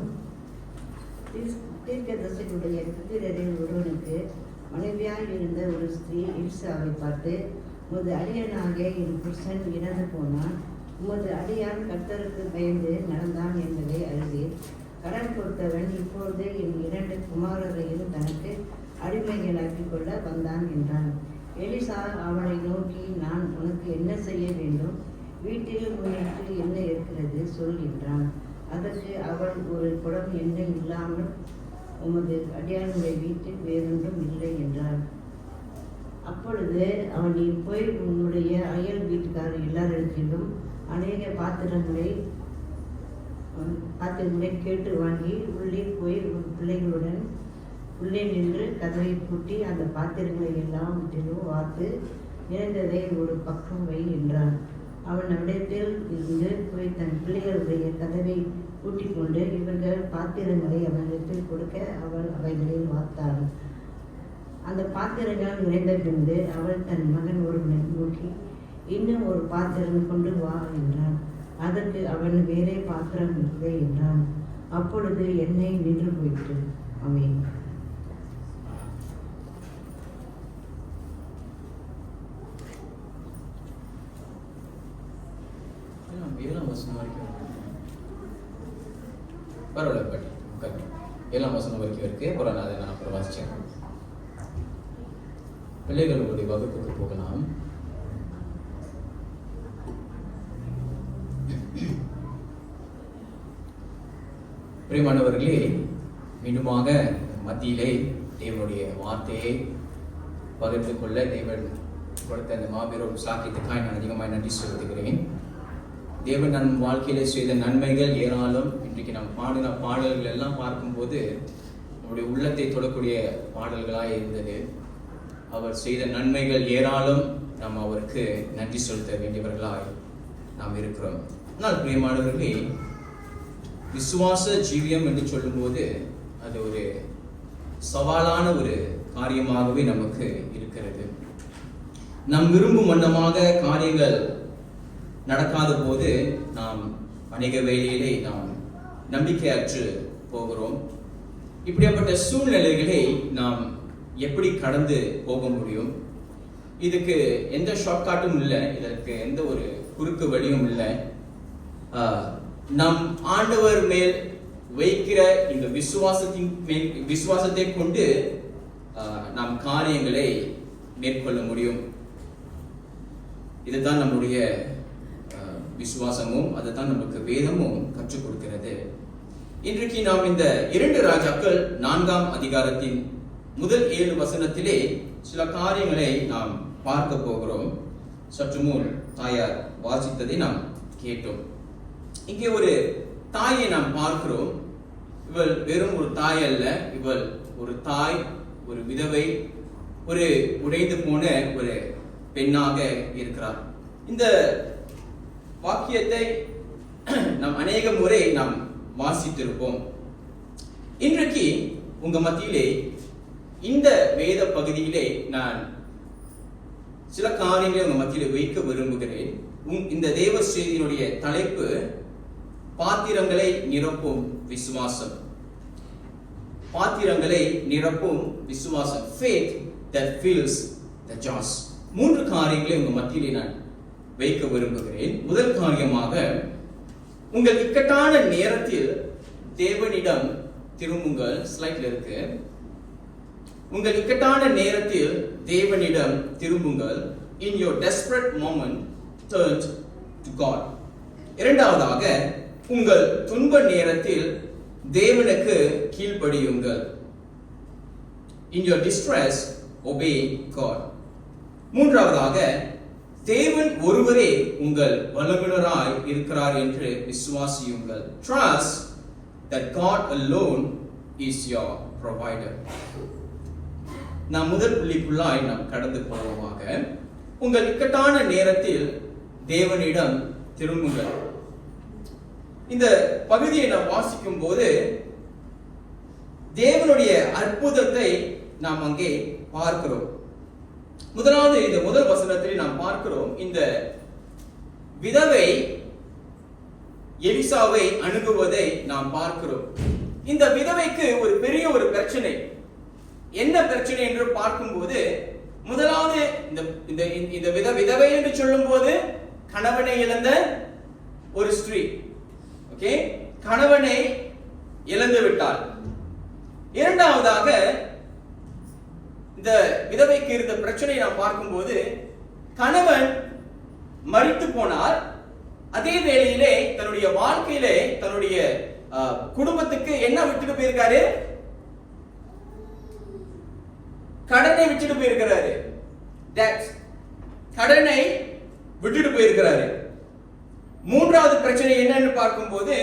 தீர்க்கதரிசியுடைய புத்திரரில் ஒருவனுக்கு மனைவியாய் இருந்த ஒரு ஸ்திரீ எலிசாவை பார்த்து, உமது அடியனாக என் புருஷன் இறந்து போனான், உமது அடியான் கர்த்தருக்கு பயந்து நடந்தான் என்பதை அறிவீர். கடன் கொடுத்தவன் இப்பொழுது என் 2 குமாரரையும் தனக்கு அடிமைகளாக்கிக் கொள்ள வந்தான் என்றான். எலிசா அவளை நோக்கி, நான் உனக்கு என்ன செய்ய வேண்டும்? வீட்டில் உனக்கு என்ன இருக்கிறது சொல் என்றான். அதற்கு அவள், ஒரு குடம் எண்ணெய் இல்லாமல் உமது அடியானுடைய வீட்டில் வேறொன்றும் இல்லை என்றாள். அப்பொழுது அவன், நீ போய் உன்னுடைய அயல் வீட்டுக்காரர் எல்லாரிடத்திலும் அநேக பாத்திரங்களை கேட்டு வாங்கி உள்ளே போய் பிள்ளைகளுடன் உள்ளே நின்று கதவை பூட்டி அந்த பாத்திரங்களை எல்லாவற்றிலும் வார்த்து இணைந்ததை ஒரு பக்கம் வை என்றான். அவன் அவனிடத்தில் இருந்து போய் தன் பிள்ளைகளுடைய கதவை பூட்டிக் கொண்டு இவர்கள் பாத்திரங்களை அவனிடத்தில் கொடுக்க அவள் அவைகளில் வார்த்தாள். அந்த பாத்திரங்கள் நிறைந்த பின்பு அவள் தன் மகன் ஒருவனை நோக்கி, இன்னும் ஒரு பாத்திரம் கொண்டு வா என்றான். அதற்கு அவன், வேறே பாத்திரம் இல்லை என்றான். அப்பொழுது எண்ணெய் நின்று போயிற்று. ஆமென். ஏழாம் வசனம் வரைக்கும் பரவாயில்ல படி உட்காந்து 7ஆம் வசனம் வரைக்கும் இருக்கு. அப்புறம் அதை நான் அப்புறம் வாசிச்சேன். பிள்ளைகளுடைய வகுப்புக்கு போகலாம். பிரியமானவர்களே, மீண்டுமாக மத்தியிலே தேவனுடைய வார்த்தையை பகிர்ந்து கொள்ள தேவன் கொடுத்த அந்த மாபெரும் சாக்கியத்துக்காக நான் அதிகமாக நன்றி செலுத்துகிறேன். தேவன் நம் வாழ்க்கையிலே செய்த நன்மைகள் ஏராளம். இன்றைக்கு நாம் பாடின பாடல்கள் எல்லாம் பார்க்கும்போது நம்முடைய உள்ளத்தை தொடக்கூடிய பாடல்களாக இருந்தது. அவர் செய்த நன்மைகள் ஏராளம். நாம் அவருக்கு நன்றி செலுத்த வேண்டியவர்களாய் நாம் இருக்கிறோம். ஆனால் பிரியமானவர்களே, விசுவாச ஜீவியம் என்று சொல்லும்போது அது ஒரு சவாலான ஒரு காரியமாகவே நமக்கு இருக்கிறது. நாம் விரும்பும் வண்ணமாக காரியங்கள் நடக்காத போது நாம் அநேக வேளையிலே நாம் நம்பிக்கையற்று போகிறோம். இப்படிப்பட்ட சூழ்நிலைகளை நாம் எப்படி கடந்து போக முடியும்? இதுக்கு எந்த ஷார்ட்கட்டும் இல்லை, இதற்கு எந்த ஒரு குறுக்கு வழியும் இல்லை. நம் ஆண்டவர் மேல் வைக்கிற இந்த விசுவாசத்தை கொண்டு நாம் காரியங்களை மேற்கொள்ள முடியும். இதுதான் நம்முடைய விசுவாசமும், அதுதான் நமக்கு வேதமும் கற்றுக் கொடுக்கிறது. இன்றைக்கு நாம் இந்த 2 ராஜாக்கள் 4ஆம் அதிகாரத்தின் முதல் 7 வசனத்திலே சில காரியங்களை நாம் பார்க்க போகிறோம். சற்று முன் தாயார் வாசித்ததை நாம் கேட்டோம். இங்கே ஒரு தாயை நாம் பார்க்கிறோம். இவள் வெறும் ஒரு தாய் அல்ல, இவள் ஒரு தாய், ஒரு விதவை, ஒரு உடைந்து போன ஒரு பெண்ணாக இருக்கிறார். இந்த வாக்கியத்தை நாம் அநேக முறை நாம் வாசித்திருப்போம். இன்றைக்கு உங்க மத்தியிலே இந்த வேத பகுதியிலே நான் சில காரியங்களை உங்க மத்தியிலே வைக்க விரும்புகிறேன். இந்த தேவ செய்தியினுடைய தலைப்பு பாத்திரங்களை நிரப்பும் விசுவாசம். பாத்திரங்களை நிரப்பும் விசுவாசம். Faith that fills the jars. 3 காரியங்களை உங்க மத்தியிலே நான் வைக்க விரும்புகிறேன். முதல் காரியமாக, உங்கள் இக்கட்டான நேரத்தில் தேவனிடம் திரும்புங்கள். ஸ்லைட்ல இருக்கு. உங்கள் இக்கட்டான நேரத்தில் தேவனிடம் திரும்புங்கள். In your desperate moment, turn to God. இரண்டாவதாக, உங்கள் துன்ப நேரத்தில் தேவனுக்கு கீழ்ப்படியுங்கள். In your distress, obey God. மூன்றாவதாக, தேவன் ஒருவரே உங்கள் வல்லமையுள்ளவராய் இருக்கிறார் என்று விசுவாசியுங்கள். Trust that God alone is your provider. நாம் முதல் புள்ளிக்குள்ளாய் நாம் கடந்து போவோமாக. உங்கள் இக்கட்டான நேரத்தில் தேவனிடம் திரும்புங்கள். இந்த பகுதியை நாம் வாசிக்கும் போது தேவனுடைய அற்புதத்தை நாம் அங்கே பார்க்கிறோம். முதலாவது இந்த முதல் வசனத்தில் நாம் பார்க்கிறோம், இந்த விதவை எலிசாவை அணுகுவதை நாம் பார்க்கிறோம். இந்த விதவைக்கு ஒரு பெரிய ஒரு பிரச்சனை. என்ன பிரச்சனை என்று பார்க்கும்போது, முதலாவது இந்த விதவை என்று சொல்லும் போது கணவனை இழந்த ஒரு ஸ்திரீ. ஓகே, கணவனை இழந்து விட்டாள். இரண்டாவதாக, இந்த விதவைக்கு இருந்த பிரச்சனை நாம் பார்க்கும்போது, கணவன் மரித்து போனார். அதே வேளையிலே தன்னுடைய வாழ்க்கையிலே தன்னுடைய குடும்பத்துக்கு என்ன விட்டுட்டு போயிருக்காரு? கடனை விட்டுட்டு போயிருக்கிறாரு. கடனை விட்டுட்டு போயிருக்கிறாரு. மூன்றாவது பிரச்சனை என்னன்னு பார்க்கும்போது,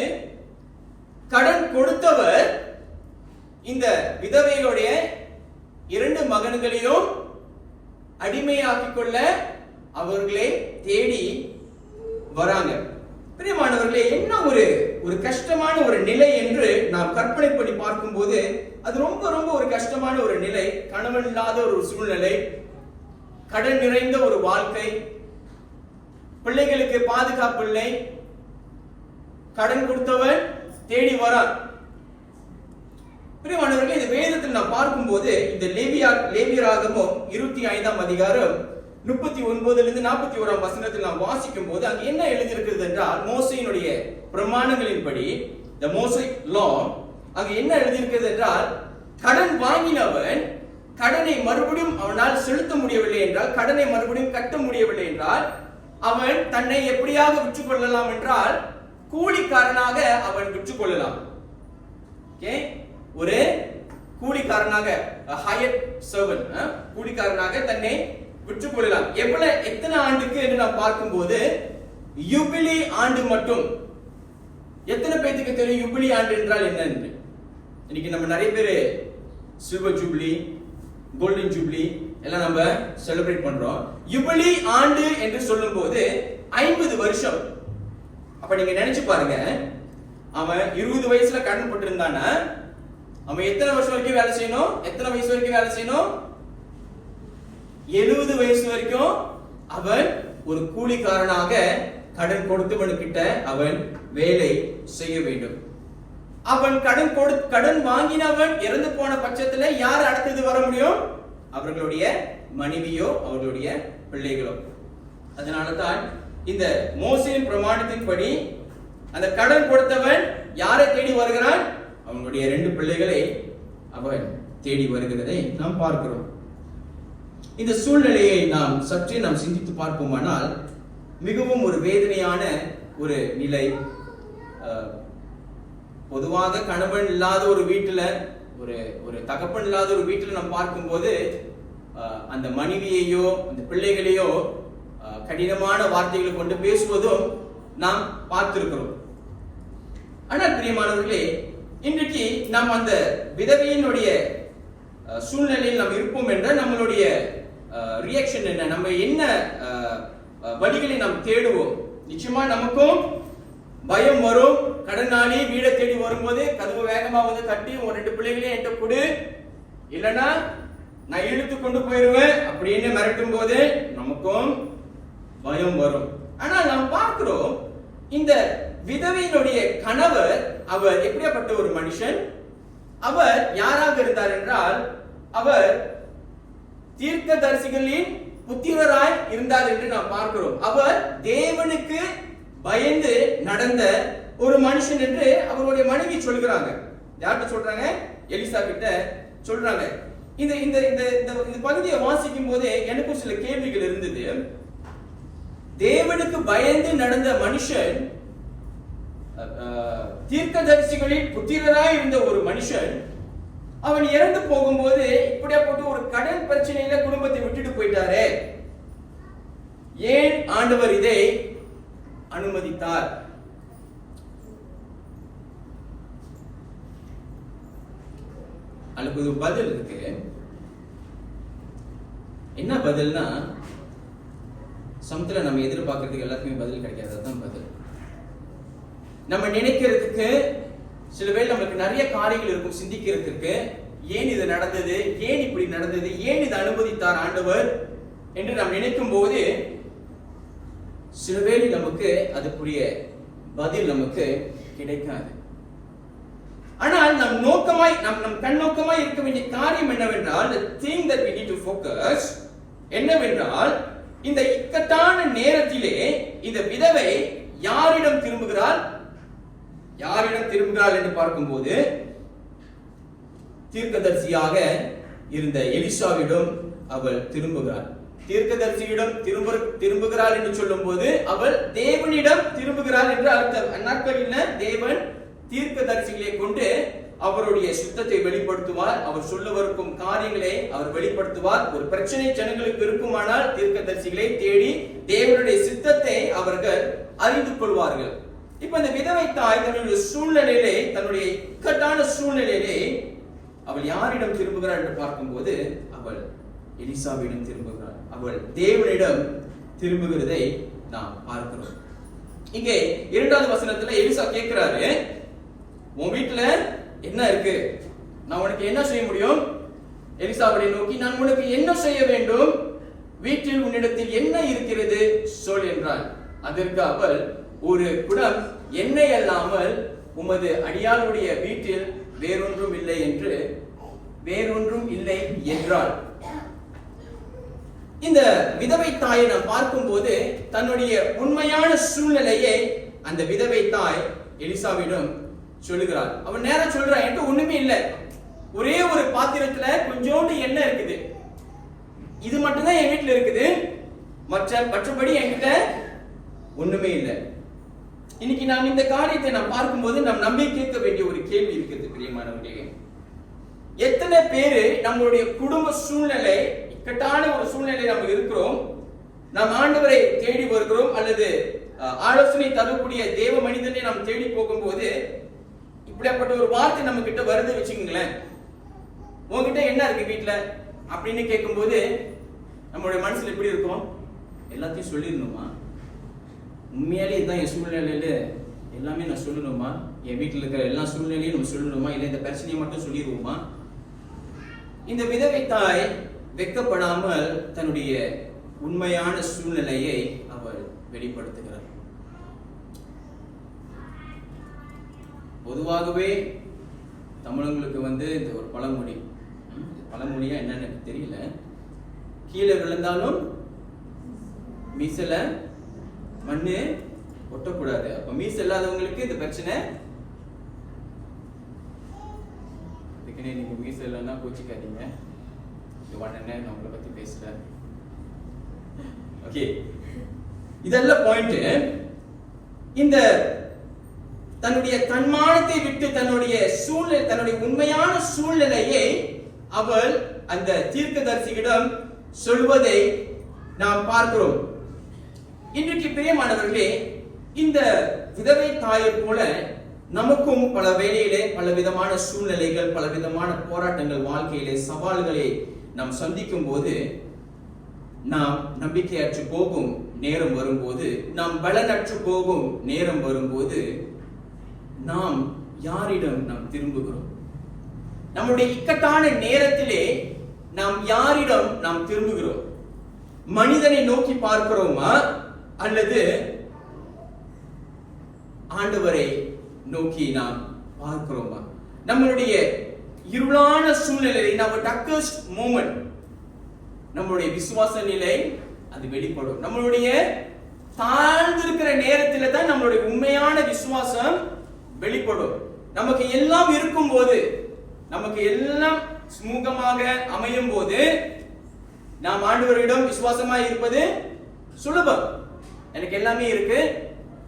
கடன் கொடுத்தவர் இந்த விதவைகளுடைய 2 மகன்களையும் அடிமையாக்கிக் கொள்ள அவர்களை தேடி வராங்க. பிரியமானவர்களே, என்ன ஒரு கஷ்டமான ஒரு நிலை என்று நாம் கற்பனை பண்ணி பார்க்கும்போது, அது ரொம்ப ரொம்ப ஒரு கஷ்டமான ஒரு நிலை. கணவன் இல்லாத ஒரு சூழ்நிலை, கடன் நிறைந்த ஒரு வாழ்க்கை, பிள்ளைகளுக்கு பாதுகாப்பு இல்லை, கடன் கொடுத்தவன் தேடி வரான். பிரியமானவர்களே, இந்த வேதத்தில் நாம் பார்க்கும்போது, இந்த லேவியராகமம் 25ஆம் அதிகாரம் 39 41 வசனத்தில் நாம் வாசிக்கும் போது அங்கு என்ன எழுதியிருக்கிறது என்றால், மோசையினுடைய பிரமாணங்களின்படி, the Mosaic law, அங்கு என்ன எழுதியிருக்கிறது என்றால், கடன் வாங்கினவன் கடனை மறுபடியும் அவனால் செலுத்த முடியவில்லை என்றால், கடனை மறுபடியும் கட்ட முடியவில்லை என்றால், அவன் தன்னை எப்படியாக விற்றுக் கொள்ளலாம் என்றால் கூலிக்காரனாக அவன் விற்றுக் கொள்ளலாம். ஒரு கூலிக்காரனாக, ஹையர் சர்வன்ட், கூலிக்காரனாக தன்னை விற்றுக் கொள்ளலாம். எத்தனை ஆண்டுக்கு என்று நாம் பார்க்கும்போது யுபிலி ஆண்டு மட்டும். எத்தனை பேருக்கு தெரியும் யுபிலி ஆண்டு என்றால் என்ன என்று? இன்னைக்கு நம்ம நிறைய பேர் சில்வர் ஜூப்ளி, கோல்டன் ஜூப்ளி எல்லாம் நம்ம செலிப்ரேட் பண்றோம். யுபிலி ஆண்டு என்று சொல்லும் போது 50 வருஷம். அப்ப நீங்க நினைச்சு பாருங்க, அவன் 20 வயசுல கடன் பட்டிருந்தானா அவன் எத்தனை வருஷம் வரைக்கும் வேலை செய்யணும்? எத்தனை வயசு வரைக்கும் வேலை செய்யணும்? 70 வயசு வரைக்கும் அவன் ஒரு கூலிக்காரனாக கடன் கொடுத்தவனுக்கிட்ட அவன் வேலை செய்ய வேண்டும். அவன் கடன் வாங்கினவன் இறந்து போன பட்சத்துல யார் அடுத்தது வர முடியும்? அவர்களுடைய மனைவியோ அவர்களுடைய பிள்ளைகளோ. அதனாலதான் இந்த மோசேயின் பிரமாணத்தின்படி அந்த கடன் கொடுத்தவன் யாரை தேடி வருகிறான்? அவனுடைய 2 பிள்ளைகளை அவன் தேடி வருகிறதை நாம் பார்க்கிறோம். இந்த சூழ்நிலையை நாம் சற்றே சிந்தித்து பார்ப்போமானால் மிகவும் ஒரு வேதனையான ஒரு நிலை. பொதுவாக கணவன் இல்லாத ஒரு வீட்டுல, ஒரு தகப்பன் இல்லாத ஒரு வீட்டுல நாம் பார்க்கும்போது அந்த மனைவியையோ அந்த பிள்ளைகளையோ கடினமான வார்த்தைகளை கொண்டு பேசுவதும் நாம் பார்த்திருக்கிறோம். ஆனால் பிரியமானவர்களே, இன்றைக்கு நாம் அந்த விதவையினுடைய சூழ்நிலையில் நாம் இருப்போம் என்ற நம்மளுடைய ரியாக்ஷன் என்ன? நம்ம என்ன வழிகளை நாம் தேடுவோம்? நிச்சயமா நமக்கும் பயம் வரும். கடனாளி வீடை தேடி வரும்போது கதவு வேகமா வந்து கட்டி ஒரு 2 பிள்ளைகளையும் என்கிட்ட கொடு, இல்லைன்னா நான் இழுத்து கொண்டு போயிருவேன் அப்படின்னு மிரட்டும் போது நமக்கும் பயம் வரும். ஆனால் நாம் பார்க்கிறோம், இந்த விதவையினுடைய கணவர் அவர் எப்படியாப்பட்ட ஒரு மனுஷன்? அவர் யாராக இருந்தார் என்றால், அவர் தீர்க்கதரிசிகளின் புத்திரராய் இருந்தார் என்று நாம் பார்க்கிறோம். அவர் தேவனுக்கு பயந்து நடந்த ஒரு மனுஷன் என்று அவருடைய மனைவி சொல்கிறாங்க. யார்கிட்ட சொல்றாங்க? எலிசா கிட்ட சொல்றாங்க. இந்த இந்த இந்த பகுதியை வாசிக்கும் போதே எனக்கும் சில கேள்விகள் இருந்தது. தேவனுக்கு பயந்து நடந்த மனுஷன், தீர்க்கதரிசிகளின் புத்திரராய் இருந்த ஒரு மனுஷன், அவன் இறந்து போகும்போது இப்படியாப்பட்ட ஒரு கடன் பிரச்சனையில குடும்பத்தை விட்டுட்டு போயிட்டாரே, ஏன் ஆண்டவர் இதை அனுமதித்தார்? அதுக்கு ஒரு பதில் இருக்கு. என்ன பதில்னா, சமத்துல நம்ம எதிர்பார்க்கறதுக்கு எல்லாத்துக்குமே பதில் கிடைக்காததான் பதில். நம்ம நினைக்கிறதுக்கு சில வேளை நமக்கு நிறைய காரியங்கள் இருக்கும் சிந்திக்கிறதுக்கு. ஏன் இது நடந்தது, ஏன் இப்படி நடந்தது, ஏன் இது அனுமதித்தார் ஆண்டவர் என்று நாம் நினைக்கும் போது சில வேளை நமக்கு அதுக்குரிய பதில் நமக்கு கிடைக்காது. ஆனால் நம் நோக்கமாய் நம் கண்ணோக்கமாய் இருக்க வேண்டிய காரியம் என்னவென்றால், the thing that we need to focus என்னவென்றால், இந்த இக்கட்டான நேரத்திலே இந்த விதவை யாரிடம் திரும்புகிறாள்? யாரிடம் திரும்புகிறாள் என்று பார்க்கும்போது தீர்க்கதரிசியாக இருந்த எலிசாவிடம் அவள் திரும்புகிறாள். தீர்க்கதரிசியிடம் திரும்புகிறாள் என்று சொல்லும் போது அவள் தேவனிடம் திரும்புகிறாள் என்று அர்த்தம். அந்நாட்களில் தேவன் தீர்க்கதரிசிகளை கொண்டு அவருடைய சுத்தத்தை வெளிப்படுத்துவார். அவர் சொல்லவருக்கும் காரியங்களை அவர் வெளிப்படுத்துவார். ஒரு பிரச்சனை ஜனங்களுக்கு இருக்குமானால் தீர்க்கதரிசிகளை தேடி தேவனுடைய சித்தத்தை அவர்கள் அறிந்து கொள்வார்கள். இப்ப இந்த விதவை தாய் தன்னுடைய சூழ்நிலையிலே, தன்னுடைய இக்கட்டான சூழ்நிலையிலே அவள் யாரிடம் திரும்புகிறாள் என்று பார்க்கும்போது அவள் எலிசாவிடம் திரும்புகிறாள். அவள் தேவனிடம் திரும்புகிறதை நாம் பார்க்கிறோம். இங்கே 2வது வசனத்துல எலிசா கேட்கிறாரு, உன் வீட்டுல என்ன இருக்கு? நான் உனக்கு என்ன செய்ய முடியும்? எலிசாவை நோக்கி, நான் உனக்கு என்ன செய்ய வேண்டும்? வீட்டில் உன்னிடத்தில் என்ன இருக்கிறது சொல் என்றாள். அதற்கு அவள், ஒரு குடம் எண்ணெய் அல்லாமல் உமது அடியாளுடைய வீட்டில் வேறொன்றும் இல்லை என்றாள். இந்த விதவை தாயை நாம் பார்க்கும்போது தன்னுடைய உண்மையான சூழ்நிலையை அந்த விதவை தாய் எலிசாவிடம் சொல்லுகிறாள். அவன் நேரம் சொல்றான், என்கிட்ட ஒண்ணுமே இல்லை, ஒரே ஒரு பாத்திரத்துல கொஞ்சோண்டு எண்ணெய் இருக்குது, இது மட்டும்தான் என் வீட்டுல இருக்குது, மற்றபடி என்கிட்ட ஒண்ணுமே இல்லை. இன்னைக்கு நாம் இந்த காரியத்தை நாம் பார்க்கும்போது நம் நம்பி கேட்க வேண்டிய ஒரு கேள்வி இருக்குது பிரியமானவர்களே. எத்தனை பேரு நம்மளுடைய குடும்ப சூழ்நிலை, இக்கட்டான ஒரு சூழ்நிலை நம்ம இருக்கிறோம், நாம் ஆண்டவரை தேடி வருகிறோம், அல்லது ஆலோசனை தரக்கூடிய தேவ மனிதனை நாம் தேடி போகும்போது இப்படிப்பட்ட ஒரு வார்த்தை நம்ம கிட்ட வருது வச்சுக்கோங்களேன், உங்ககிட்ட என்ன இருக்கு வீட்டுல அப்படின்னு கேட்கும்போது நம்மளுடைய மனசுல எப்படி இருக்கும்? எல்லாத்தையும் சொல்லிடணுமா? உண்மையாலே இதுதான் என் சூழ்நிலையில எல்லாமே நான் சொல்லணுமா? என் வீட்டில் இருக்கிற எல்லா சூழ்நிலையும் நம்ம சொல்லணுமா? இல்லை இந்த பிரச்சனையை மட்டும் சொல்லிடுவோமா? இந்த விதவை தாய் வெட்கப்படாமல் தன்னுடைய உண்மையான சூழ்நிலையை அவள் வெளிப்படுத்துகிறார். பொதுவாகவே தமிழங்களுக்கு இந்த ஒரு பழமொழியா என்னன்னு எனக்கு தெரியல, கீழே விழுந்தாலும் மீசல மண்ணு ஒட்டக்கூடாது. அப்ப மீச இல்லாதவங்களுக்கு இந்த பிரச்சனை. நீங்க மீச இல்லைன்னா கோச்சிக்காதீங்க, நான் உங்களை பத்தி பேசல. ஓகே, இதெல்லாம் பாயிண்ட். இந்த தன்னுடைய தன்மானத்தை விட்டு தன்னுடைய சூழ்நிலை, தன்னுடைய உண்மையான சூழ்நிலையை அவள் அந்த தீர்க்கதரிசியிடம் சொல்வதை நாம் பார்க்கிறோம். இன்றைக்கு பிரியமானவர்களே, இந்த விதவை தாயை போல நமக்கும் பல வேளையிலே பல விதமான சூழ்நிலைகள், பல விதமான போராட்டங்கள், வாழ்க்கையிலே சவால்களை நாம் சந்திக்கும் போது, நாம் நம்பிக்கையற்று போகும் நேரம் வரும்போது, நாம் பலனற்று போகும் நேரம் வரும்போது, நாம் யாரிடம் நாம் திரும்புகிறோம்? நம்முடைய இக்கட்டான நேரத்திலே நாம் யாரிடம் நாம் திரும்புகிறோம்? மனிதனை நோக்கி பார்க்கிறோமா அல்லது ஆண்டவரை நோக்கி நாம் பார்க்கிறோமா? நம்மளுடைய இருளான சூழ்நிலை, நம்ம டக்கஸ்ட் மூமெண்ட், நம்மளுடைய விசுவாச நிலை அது வெளிப்படும். நம்மளுடைய தாழ்ந்திருக்கிற நேரத்தில் தான் நம்மளுடைய உண்மையான விசுவாசம் வெளிப்படும். நமக்கு எல்லாம் இருக்கும் போது, நமக்கு எல்லாம் சுமூகமாக அமையும் போது நாம் ஆண்டவரிடம் விசுவாசமாய் இருப்பது சுலபம். எனக்கு எல்லாமே இருக்கு,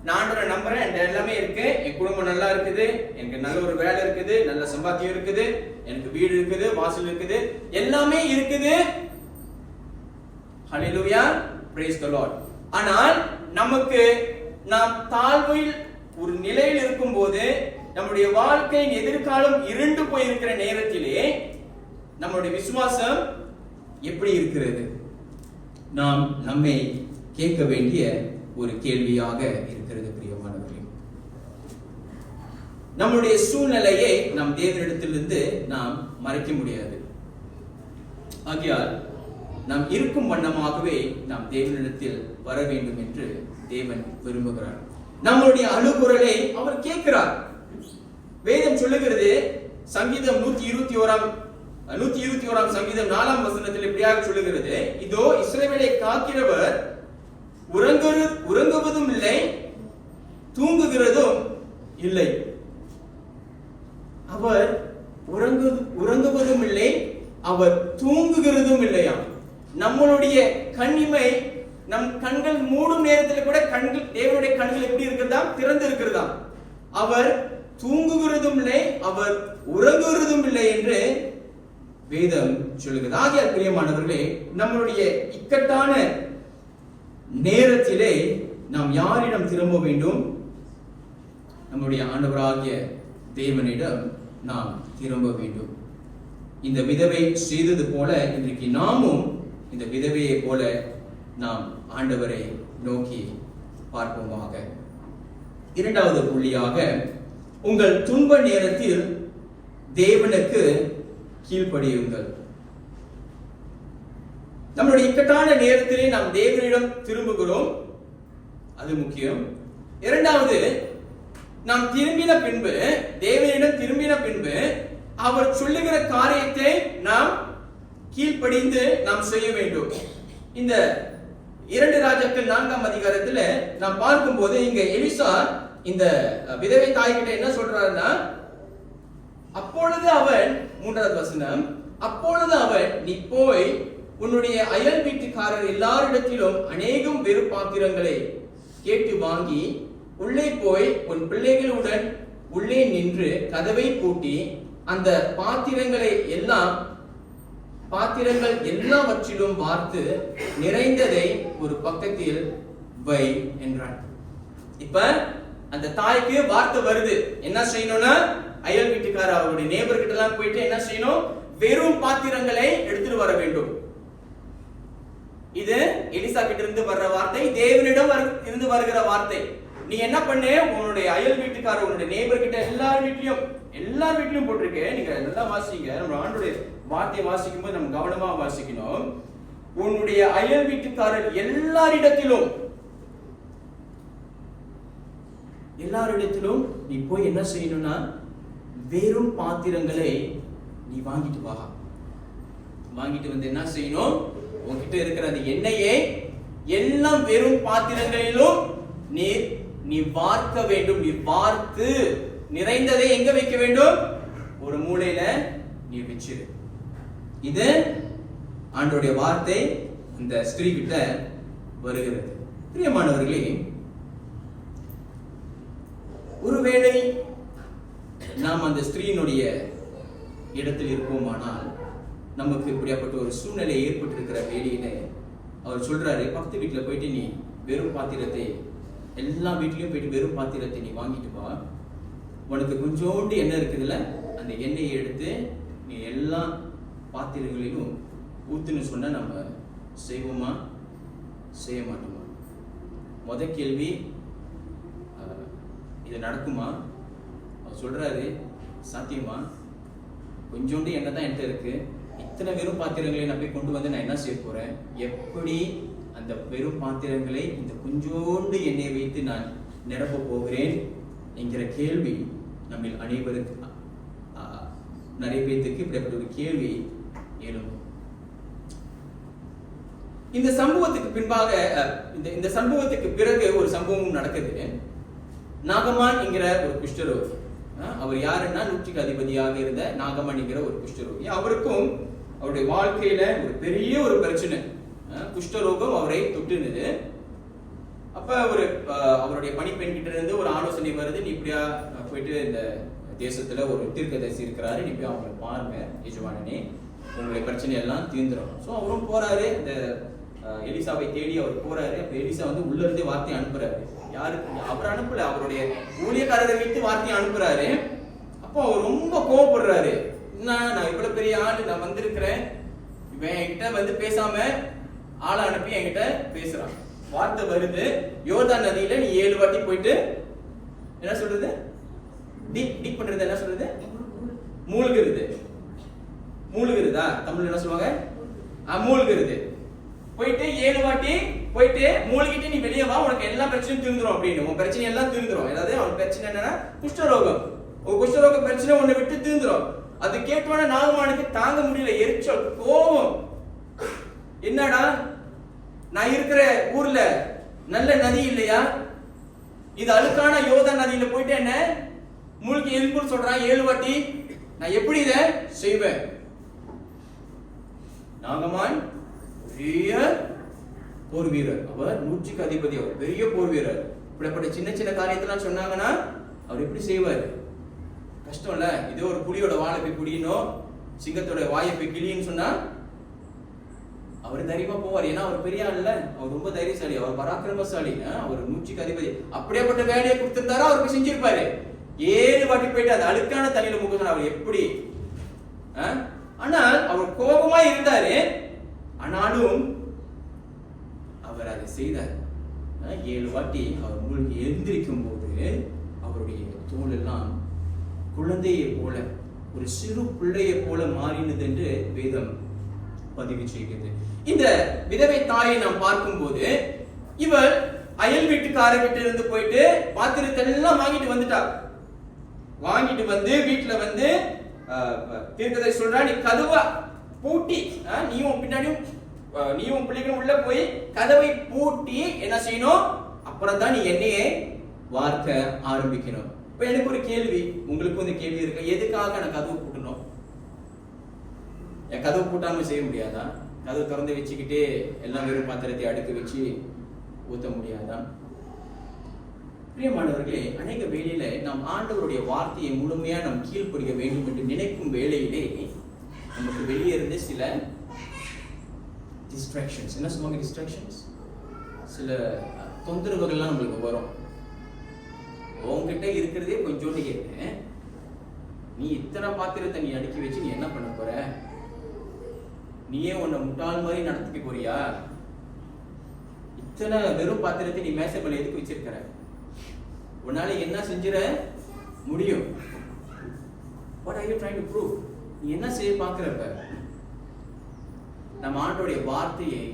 நான் ஆண்டவரை நம்புறேன், எனக்கு எல்லாமே இருக்கு, என் குடும்பம் நல்லா இருக்குது, எனக்கு நல்ல ஒரு வேலை இருக்குது, நல்ல சம்பாத்தியம் இருக்குது, எனக்கு வீடு இருக்குது, வாசல் இருக்குது, எல்லாமே இருக்குது. ஹல்லேலூயா, பிரைஸ் தி லார்ட். ஆனால் நமக்கு நாம் தாழ்வில் ஒரு நிலையில் இருக்கும் போது, நம்முடைய வாழ்க்கையின் எதிர்காலம் இருண்டு போயிருக்கிற நேரத்திலே நம்முடைய விசுவாசம் எப்படி இருக்கிறது? நாம் நம்மை கேட்க வேண்டிய ஒரு கேள்வியாக இருக்கிறது பிரியமானவர்களே. நம்முடைய சூழ்நிலையை நாம் தேவனிடத்திலிருந்து நாம் மறைக்க முடியாது. ஆகையால் நாம் இருக்கும் வண்ணமாகவே நாம் தேவனிடத்தில் வர வேண்டும் என்று தேவன் விரும்புகிறார். நம்முடைய அழுகுரலை அவர் கேட்கிறார். வேதம் சொல்லுகிறது, சங்கீதம் 121 சங்கீதம் 4 வசனத்தில் இப்படியாக சொல்லுகிறது, இதோ இஸ்ரவேலை காக்கிறவர் உறங்குவதும் இல்லை, தூங்குகிறதும் இல்லை. அவர் உறங்குவதும் இல்லை, அவர் தூங்குகிறதும் இல்லையா? நம்மளுடைய கண்ணிமை, நம் கண்கள் மூடும் நேரத்தில் கூட தேவனுடைய கண்கள் எப்படி இருக்கிறதா? திறந்து இருக்கிறதா? அவர் தூங்குகிறதும் இல்லை, அவர் உறங்குகிறதும் இல்லை என்று வேதம் சொல்லுகிறது. ஆகியால் பிரியமானவர்களே, நம்மளுடைய இக்கட்டான நேரத்திலே நாம் யாரிடம் திரும்ப வேண்டும்? நம்முடைய ஆண்டவராகிய தேவனிடம் நாம் திரும்ப வேண்டும். இந்த விதவை செய்தது போல இன்றைக்கு நாமும் இந்த விதவையை போல நாம் ஆண்டவரை நோக்கி பார்ப்போமாக. இரண்டாவது புள்ளியாக, உங்கள் துன்ப நேரத்தில் தேவனுக்கு கீழ்ப்படியுங்கள். நம்முடைய இக்கட்டான நேரத்திலே நாம் தேவனிடம் திரும்புகிறோம், அது முக்கியம். இரண்டாவது, நாம் திரும்பின பின்பு, தேவனிடம் திரும்பின பின்பு அவர் சொல்லுகிற காரியத்தை நாம் கீழ்ப்படிந்து நாம் செய்ய வேண்டும். இந்த 2 ராஜாக்கள் 4ஆம் அதிகாரத்தில் நாம் பார்க்கும்போது, இங்க எலிசா இந்த விதவை தாய்கிட்ட என்ன சொல்றாருன்னா, அப்பொழுது அவன் 3வது வசனம், அப்பொழுது அவர், நீ போய் உன்னுடைய அயல் வீட்டுக்காரர் எல்லாரிடத்திலும் அநேகம் வெறும் பாத்திரங்களை கேட்டு வாங்கி உள்ளே போய் உன் பிள்ளைகளுடன் உள்ளே நின்று கதவை பூட்டி அந்த பாத்திரங்கள் எல்லாவற்றிலும் வார்த்து நிறைந்ததை ஒரு பக்கத்தில் வை என்றான். இப்ப அந்த தாய்க்கு வார்த்தை வருது, என்ன செய்யணும்னா அயல் வீட்டுக்காரர் அவருடைய நேபர் கிட்ட எல்லாம் போயிட்டு என்ன செய்யணும், வெறும் பாத்திரங்களை எடுத்துட்டு வர வேண்டும். இது எலிசா கிட்ட இருந்து வர்ற வார்த்தை, தேவனிடம் இருந்து வருகிற வார்த்தை. நீ என்ன பண்ணு, உன்னுடைய அயல் வீட்டுக்காரர் உன்னுடைய நேபர் கிட்ட எல்லார் வீட்லயும் போட்டிருக்கு. நீங்க நல்லா வாசிங்க. நம்ம ஆண்டோடைய வார்த்தையை வாசிக்கும் போது நம்ம கவனமா வாசிக்கணும். உன்னுடைய அயல் வீட்டுக்காரர் எல்லாரிடத்திலும் நீ போய் என்ன செய்யணும்னா வெறும் பாத்திரங்களை நீ வாங்கிட்டு வா. வாங்கிட்டு வந்து என்ன செய்யணும், உன்கிட்ட இருக்கிற அந்த எண்ணெயை எல்லாம் வெறும் பாத்திரங்களிலும் நீ வார்க்க வேண்டும். நீ வார்த்து நிறைந்ததை எங்க வைக்க வேண்டும், ஒரு மூலையில நீ வச்சிரு. இது ஆண்டவருடைய வார்த்தை இந்த ஸ்திரீ கிட்ட வருகிறது. பிரியமானவர்களே, ஒருவேளை நாம் அந்த ஸ்திரீனுடைய இடத்தில் இருப்போமானால், நமக்கு இப்படியாப்பட்ட ஒரு சூழ்நிலை ஏற்பட்டிருக்கிற வேலையில அவர் சொல்றாரு, பக்கத்து வீட்டுல போயிட்டு நீ வெறும் பாத்திரத்தை, எல்லா வீட்லயும் போயிட்டு வெறும் பாத்திரத்தை நீ வாங்கிட்டு வா. உனக்கு கொஞ்சோண்டு எண்ணெய் இருக்குதுல்ல, அந்த எண்ணெயை எடுத்து நீ எல்லா பாத்திரங்களிலும் ஊத்துன்னு சொன்னா நம்ம செய்வோமா, செய்ய மாட்டோமா? முத கேள்வி, இது நடக்குமா? அவர் சொல்றாரு, சாத்தியமா? கொஞ்சோண்டு எண்ணெய் தான் என்கிட்ட இருக்கு, இத்தனை வெறும் பாத்திரங்களை நான் போய் கொண்டு வந்து நான் என்ன செய்ய போறேன்? எப்படி அந்த வெறும் பாத்திரங்களை இந்த கொஞ்சோண்டு எண்ணெயை வைத்து நான் நிரப்ப போகிறேன் என்கிற கேள்வி நம்ம அனைவருக்கு, நிறைய பேருக்கு இப்படிப்பட்ட ஒரு கேள்வி எழும். இந்த சம்பவத்துக்கு பின்பாக, இந்த சம்பவத்துக்கு பிறகு ஒரு சம்பவம் நடக்குது. நாகமான் என்கிற ஒரு குஷ்டரோகி, அவர் யாருன்னா நூற்றுக்கு அதிபதியாக இருந்த நாகமான் என்கிற ஒரு குஷ்டரோகி. அவருக்கும் அவருடைய வாழ்க்கையில ஒரு பெரிய ஒரு பிரச்சனை, குஷ்டரோகம் அவரை தொட்டுனது. அப்ப அவருடைய பணிப்பெண் கிட்ட இருந்து ஒரு ஆலோசனை வருது, நீ இப்படியா போயிட்டு இந்த தேசத்துல ஒரு தீர்க்கதரிசி இருக்கிறாரு, நீ போய் அவங்களை பாருங்க எஜமானனே, உங்களுடைய பிரச்சனை எல்லாம் தீர்ந்துடும். ஸோ அவரும் போறாரு, இந்த எலிசாவை தேடி அவர் போறாரு. அப்ப எலிசா வந்து உள்ள இருந்தே வார்த்தையை அனுப்புறாரு. அவர் அனுப்பல, அவருடைய ஊழியக்காரரை வைத்து வார்த்தையை அனுப்புறாரு. அப்போ அவர் ரொம்ப கோவப்படுறாரு. நான் இவ்வளவு பெரிய ஆளு, நான் வந்திருக்கிறேன், இவன் என்கிட்ட வந்து பேசாம ஆளை அனுப்பி என்கிட்ட பேசுறான். வார்த்தை வருது, யோர்தான் நதியில நீ 7 வாட்டி போயிட்டு என்ன சொல்றது, டீப் பண்றது, என்ன சொல்றது, மூழ்குறதா தமிழ்ல என்ன சொல்லுவாங்க, மூழ்குறது. போயிட்டு 7 வாட்டி போயிட்டு மூழ்கிட்டு நீ வெளியே வா, உனக்கு எல்லா பிரச்சனையும் தீர்ந்துரும் அப்படின்னு. உன் பிரச்சனை எல்லாம் தீர்ந்துரும். அதாவது அவன் பிரச்சனை என்னன்னா குஷ்டரோகம். உன் குஷ்டரோக பிரச்சனை உன்னை விட்டு தீர்ந்துரும். அது கேட்டோட நாகமானுக்கு தாங்க முடியல, எரிச்சல், கோபம். என்னடா, நான் இருக்கிற ஊர்ல நல்ல நதி இல்லையா, இது அழுக்கான யோர்தான் நதியில போயிட்டு என்ன மூழ்கி எரிப்புன்னு சொல்றான் 7 வாட்டி, நான் எப்படி இதை செய்வேன்? நாகமான் பெரிய போர் வீரர், அவர் 100க்கு அதிபதி, அவர் பெரிய போர் வீரர். இப்படிப்பட்ட சின்ன சின்ன காரியத்தெல்லாம் சொன்னாங்கன்னா அவர் எப்படி செய்வார்? கஷ்டம் இல்ல. இதே ஒரு புலியோட வாழை போய் புடியணும், சிங்கத்தோட வாயை போய் கிளின்னு சொன்னா அவர் தைரியமா போவார். ஏன்னா அவர் பெரிய ஆள் இல்ல, அவர் ரொம்ப தைரியசாலி, அவர் பராக்கிரமசாலி, அவர் 100க்கு அதிபதி. அப்படியேப்பட்ட வேலையை கொடுத்திருந்தாரா அவருக்கு செஞ்சிருப்பாரு. 7 வாட்டி போயிட்டு அந்த அழுக்கான தண்ணியில முக்க சொன்ன அவர் எப்படி? ஆனால் அவர் கோபமா இருந்தாரு, ஆனாலும் அவர் அதை செய்தார். 7 வாட்டி அவர் மூழ்கி எழுந்திருக்கும் போது அவருடைய தோல் எல்லாம் குழந்தையை போல, ஒரு சிறு பிள்ளையை போல மாறினது என்று வேதம் பதிவு செய்கிறது. இந்த விதவை தாயை நாம் பார்க்கும் போது, இவர் அயல் வீட்டுக்காரர்கிட்ட இருந்து போயிட்டு பாத்திரத்தை எல்லாம் வாங்கிட்டு வந்துட்டார். வாங்கிட்டு வந்து வீட்டுல வந்து தீர்க்கதரிசி சொல்றா, நீ கதவை பூட்டி, நீயும் பின்னாடியும் நீயும் பிள்ளைகளும் உள்ள போய் கதவை பூட்டி என்ன செய்யணும், அப்புறம் தான் நீ எண்ணெயை வார்க்க ஆரம்பிக்கணும். இப்ப எனக்கு ஒரு கேள்வி, உங்களுக்கு வந்து கேள்வி இருக்கு, எதுக்காக நான் கதவு பூட்டணும்? என் கதவு பூட்டாமல் செய்ய முடியாதா? கதவு திறந்து வச்சுக்கிட்டே எல்லாம் வெறும் பாத்திரத்தை அடுக்கி வச்சு ஊற்ற முடியாதா? பிரியமானவர்களே, அநேக வேளையில நாம் ஆண்டவருடைய வார்த்தையை முழுமையா நாம் கீழ்ப்படிய வேண்டும் என்று நினைக்கும் வேளையிலே நமக்கு வெளியே இருந்து சில டிஸ்ட்ராக்ஷன்ஸ், என்ன சொல்லுவாங்க, டிஸ்ட்ராக்ஷன்ஸ், சில தொந்தரவுகள்லாம் நம்மளுக்கு வரும். உங்ககிட்ட இருக்கிறதே கொஞ்சோண்டு கேட்டேன், நீ இத்தனை பாத்திரத்தை நீ அடுக்கி வச்சு நீ என்ன பண்ண போற? நீயே உன்னை முட்டாள் மாதிரி நடத்திக்க போறியா? இத்தனை வெறும் பாத்திரத்தை நீ மேசை மேல எதுக்கு வச்சிருக்கிற? உன்னால என்ன செஞ்சிட முடியும்? What are you trying to prove? நீ என்ன செய்ய பார்க்கிறப்ப? நம் ஆண்டோடைய வார்த்தையை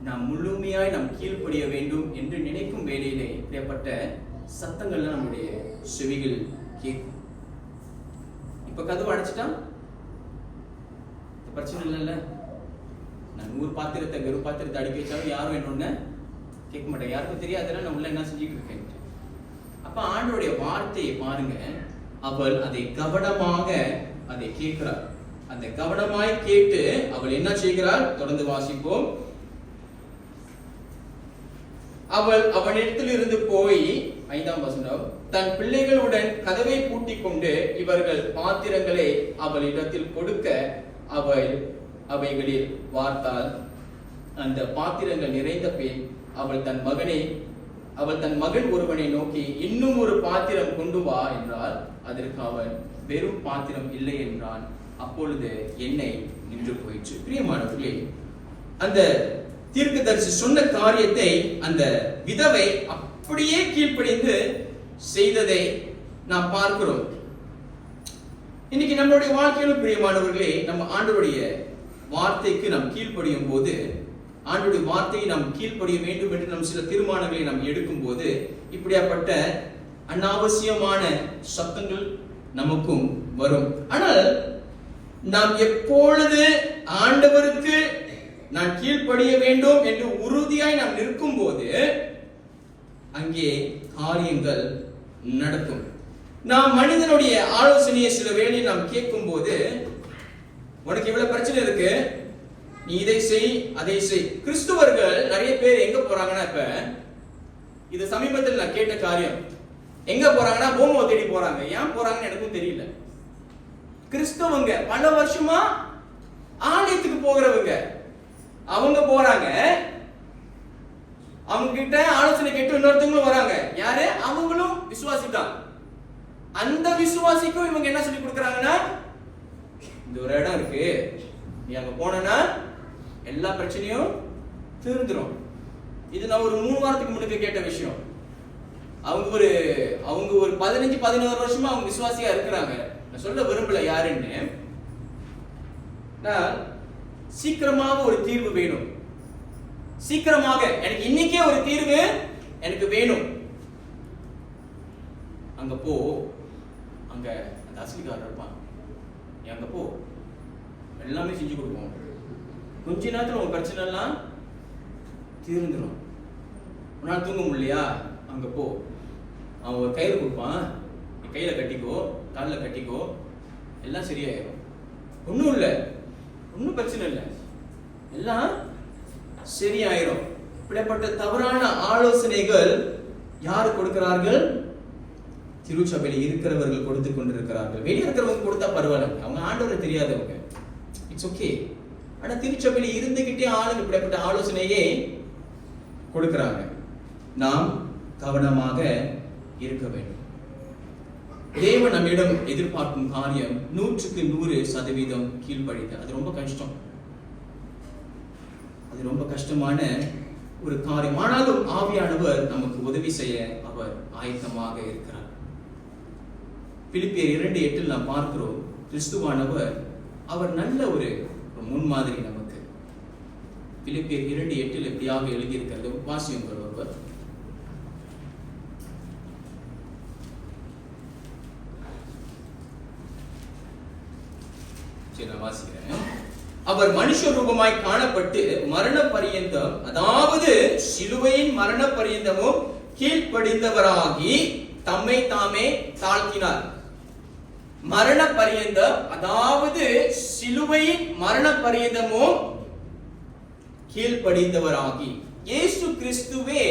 நாம் முழுமையாய் நாம் கீழ்ப்படிய வேண்டும் என்று நினைக்கும் வேளையிலே இப்படிப்பட்ட சத்தங்கள்லாம் நம்முடைய செவிகள் கேட்கும். இப்ப கதவு அடைச்சிட்டா பிரச்சனை இல்லைல்ல. நான் 100 பாத்திரத்தை வெறும் பாத்திரத்தை அடுக்கி வச்சாலும் யாரும் என்னொன்னு கேட்க மாட்டேன். யாருக்கும் தெரியாதுன்னா நான் உள்ள என்ன செஞ்சுட்டு இருக்கேன். அப்ப ஆண்டோடைய வார்த்தையை பாருங்க, அவள் அதை கவனமாக அதை கேட்கிறாள். அந்த கவனமாய் கேட்டு அவள் என்ன செய்கிறாள்? தொடர்ந்து வாசிப்போம். அவள் அவனிடத்தில் இருந்து போய் 5ஆம் வசனம், தன் பிள்ளைகளுடன் கதவை பூட்டிக் கொண்டு இவர்கள் பாத்திரங்களை அவளிடத்தில் கொடுக்க அவைகளில் வார்த்தாள். அந்த பாத்திரங்கள் நிறைந்த பின் அவள் தன் மகன் ஒருவனை நோக்கி இன்னும் ஒரு பாத்திரம் கொண்டு வா என்றால் அதற்கு அவன் வெறும் பாத்திரம் இல்லை என்றான். அப்பொழுது எண்ணெய் நின்று போயிற்று. பிரியமானவர்களே, அந்த தீர்க்கதரிசி சொன்ன காரியத்தை அந்த விதவை அப்படியே கீழ்ப்படிந்து செய்ததை நாம் பார்க்கிறோம். இன்னைக்கு நம்மளுடைய வாழ்க்கையிலும் பிரியமானவர்களே, நம்ம ஆண்டவருடைய வார்த்தைக்கு நாம் கீழ்ப்படியும் போது, ஆண்டவருடைய வார்த்தையை நாம் கீழ்ப்படிய வேண்டும் என்று நம் சில தீர்மானங்களை நாம் எடுக்கும் போது இப்படியாப்பட்ட அனாவசியமான சத்தங்கள் நமக்கும் வரும். ஆனால் நாம் எப்பொழுது ஆண்டவருக்கு நான் கீழ்ப்படிய வேண்டும் என்று உறுதியாய் நாம் நிற்கும் போது அங்கே காரியங்கள் நடக்கும். நாம் மனிதனுடைய ஆலோசனையை சில வேளையில் நாம் கேட்கும் போது, உனக்கு இவ்வளவு பிரச்சனை இருக்கு, நீ இதை செய் அதை செய். கிறிஸ்துவர்கள் நிறைய பேர் எங்க போறாங்கன்னா, இப்ப இது சமீபத்தில் நான் கேட்ட காரியம், எங்க போறாங்கன்னா ஹோமோ தேடி போறாங்க. ஏன் போறாங்கன்னு எனக்கும் தெரியல. கிறிஸ்தவங்க பல வருஷமா ஆலயத்துக்கு போகிறவங்க, அவங்க போறாங்க, அவங்க கிட்ட ஆலோசனை கேட்டு இன்னொருத்தவங்களும் வராங்க. யாரு? அவங்களும் விசுவாசிதான். அந்த விசுவாசிக்கும் இவங்க என்ன சொல்லி கொடுக்கறாங்கன்னா, இந்த ஒரு இடம் இருக்கு, நீ அங்க போனா எல்லா பிரச்சனையும் தீர்ந்துரும். இது நான் ஒரு 3 வாரத்துக்கு முன்னாடி கேட்ட விஷயம். அவங்க ஒரு 15-16 வருஷமா அவங்க விசுவாசியா இருக்கிறாங்க. நான் சொல்ல விரும்பல யாருன்னு. நான் சீக்கிரமாக ஒரு தீர்வு வேணும், சீக்கிரமாக எனக்கு இன்னைக்கே ஒரு தீர்வு எனக்கு வேணும். அங்க போ, அங்க அந்த அசலிக்காரர் இருப்பான், நீ அங்க போ, எல்லாமே செஞ்சு கொடுப்போம். கொஞ்ச நேரத்துல உங்க பிரச்சனை எல்லாம் தீர்ந்துடும். உன்னால தூங்க முடியலையா? அங்க போ, அவன் ஒரு கயிறு கொடுப்பான், நீ கையில கட்டிக்கோ, காலில் கட்டிக்கோ, எல்லாம் சரியாயிரும். ஒன்றும் இல்லை, ஒன்றும் பிரச்சனை இல்லை, எல்லாம் சரியாயிரும். இப்படிப்பட்ட தவறான ஆலோசனைகள் யார் கொடுக்கிறார்கள்? திருச்சபையில் இருக்கிறவர்கள் கொடுத்து கொண்டிருக்கிறார்கள். வெளியே இருக்கிறவங்க கொடுத்தா பரவாயில்ல, அவங்க ஆண்டவரை தெரியாதவங்க, இட்ஸ் ஓகே. ஆனா திருச்சபையில் இருந்துகிட்டே ஆளுங்க இப்படிப்பட்ட ஆலோசனையே கொடுக்கிறாங்க. நாம் கவனமாக இருக்க வேண்டும். தேவன் நம்மிடம் எதிர்பார்க்கும் காரியம் 100% கீழ்ப்படிதல். அது ரொம்ப கஷ்டம், அது ரொம்ப கஷ்டமான ஒரு காரியம். ஆனாலும் ஆவியானவர் நமக்கு உதவி செய்ய அவர் ஆயத்தமாக இருக்கிறார். பிலிப்பியர் 2:8 நாம் பார்க்கிறோம், கிறிஸ்துவானவர் அவர் நல்ல ஒரு முன்மாதிரி நமக்கு. பிலிப்பியர் 2:8 எப்படியாக எழுதியிருக்கிறது, வாசியுங்கள் ஒருவர். வாசிக்கிறேன். அவர் மனுஷ ரூபமாய் காணப்பட்டு மரண பரியந்தம், அதாவது சிலுவையின் மரண பரியந்தமும் கீழ்ப்படிந்தவராகி தம்மை தாமே தாழ்த்தினார். மரண பரியந்தம், அதாவது சிலுவையின் மரண பரியந்தமும் கீழ்ப்படிந்தவராகி, இயேசு கிறிஸ்துவே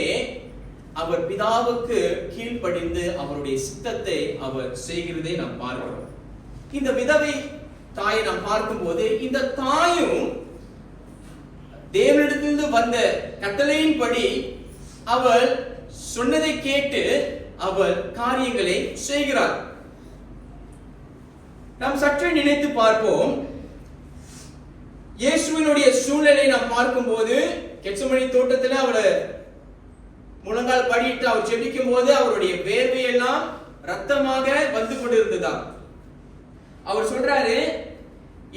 அவர் பிதாவுக்கு கீழ்ப்படிந்து அவருடைய சித்தத்தை அவர் செய்கிறதை நாம் பார்க்கிறோம். இந்த விதவை தாயை நாம் பார்க்கும்போது, இந்த தாயும் தேவனிடத்திலிருந்து வந்த கட்டளையின்படி அவள் சொன்னதை கேட்டு அவள் காரியங்களை செய்கிறார். நாம் சற்றே நினைத்து பார்ப்போம். இயேசுவினுடைய சூழ்நிலை நாம் பார்க்கும்போது, கெத்செமனே தோட்டத்தில் அவளை முழங்கால் படியிட்டு அவர் ஜெபிக்கும் போது அவருடைய வேர்வையெல்லாம் ரத்தமாக வந்து கொண்டிருந்ததா. அவர் சொல்றாரு,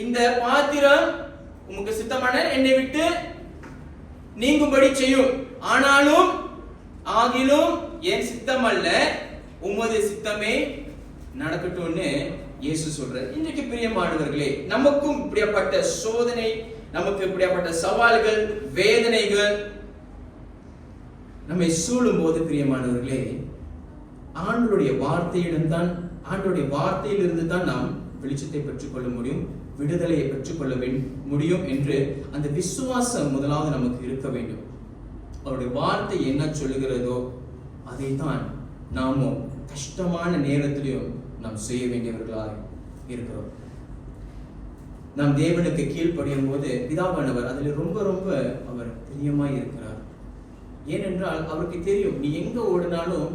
இந்த பாத்திரம் உமக்கு சித்தமான என்னை விட்டு நீங்கும்படி செய்யும், ஆனாலும் ஆகிலும் என் சித்தம் அல்ல உமது சித்தமே நடக்கட்டும்னு இயேசு சொல்றார். இன்றைக்கு பிரியமானவர்களே, நமக்கும் இப்படிப்பட்ட சோதனை, நமக்கு இப்படிப்பட்ட சவால்கள், வேதனைகள் நம்மை சூழும் போது பிரியமானவர்களே, ஆண்டவருடைய வார்த்தையிடம்தான், ஆண்டவருடைய வார்த்தையிலிருந்து தான் நாம் வெளிச்சத்தை பெற்றுக்கொள்ள முடியும், விடுதலையை பெற்றுக்கொள்ள முடியும் என்று அந்த விசுவாசம் முதலாவது நமக்கு இருக்க வேண்டும். அவருடைய வார்த்தை என்ன சொல்லுகிறதோ அதைத்தான் நாமும் கஷ்டமான நேரத்திலும் நாம் செய்ய வேண்டியவர்களாக இருக்கிறோம். நாம் தேவனுக்கு கீழ்ப்படியும் போது பிதாவானவர் அதில் ரொம்ப ரொம்ப அவர் பிரியமாய் இருக்கிறார். ஏனென்றால் அவருக்கு தெரியும், நீ எங்க ஓடினாலும்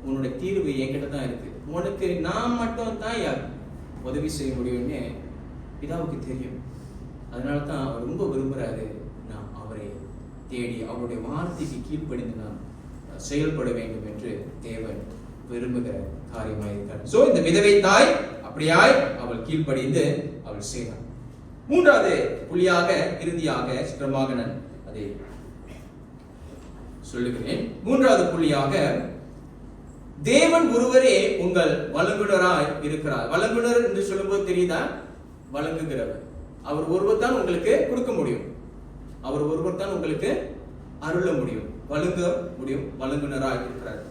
உன்னுடைய தீர்வு என்கிட்ட தான் இருக்கு, உனக்கு நான் மட்டும் தான் உதவி செய்ய முடியும்னு பிதாவுக்கு தெரியும். அதனால தான் அவர் ரொம்ப விரும்புகிறாரு, நாம் அவரை தேடி அவருடைய வார்த்தைக்கு கீழ்ப்படிந்து நாம் செயல்பட வேண்டும் என்று தேவன் விரும்புகிற காரியமாக இருக்கிறார். சோ இந்த விதவை தாய் அப்படியாய் அவள் கீழ்ப்படிந்து அவள் செய்தார். மூன்றாவது புள்ளியாக, இறுதியாக சிற்றமாக நான் அதை சொல்லுகிறேன். மூன்றாவது புள்ளியாக, தேவன் ஒருவரே உங்கள் வழங்குனராய் இருக்கிறார். வழங்குனர் என்று சொல்லும்போது தெரியுதா? வழங்குகிறவர். அவர் ஒருவர் தான் உங்களுக்கு கொடுக்க முடியும், அவர் ஒருவர் தான் உங்களுக்கு அருள முடியும், வழங்க முடியும். வழங்குனராய் இருக்கிறார்.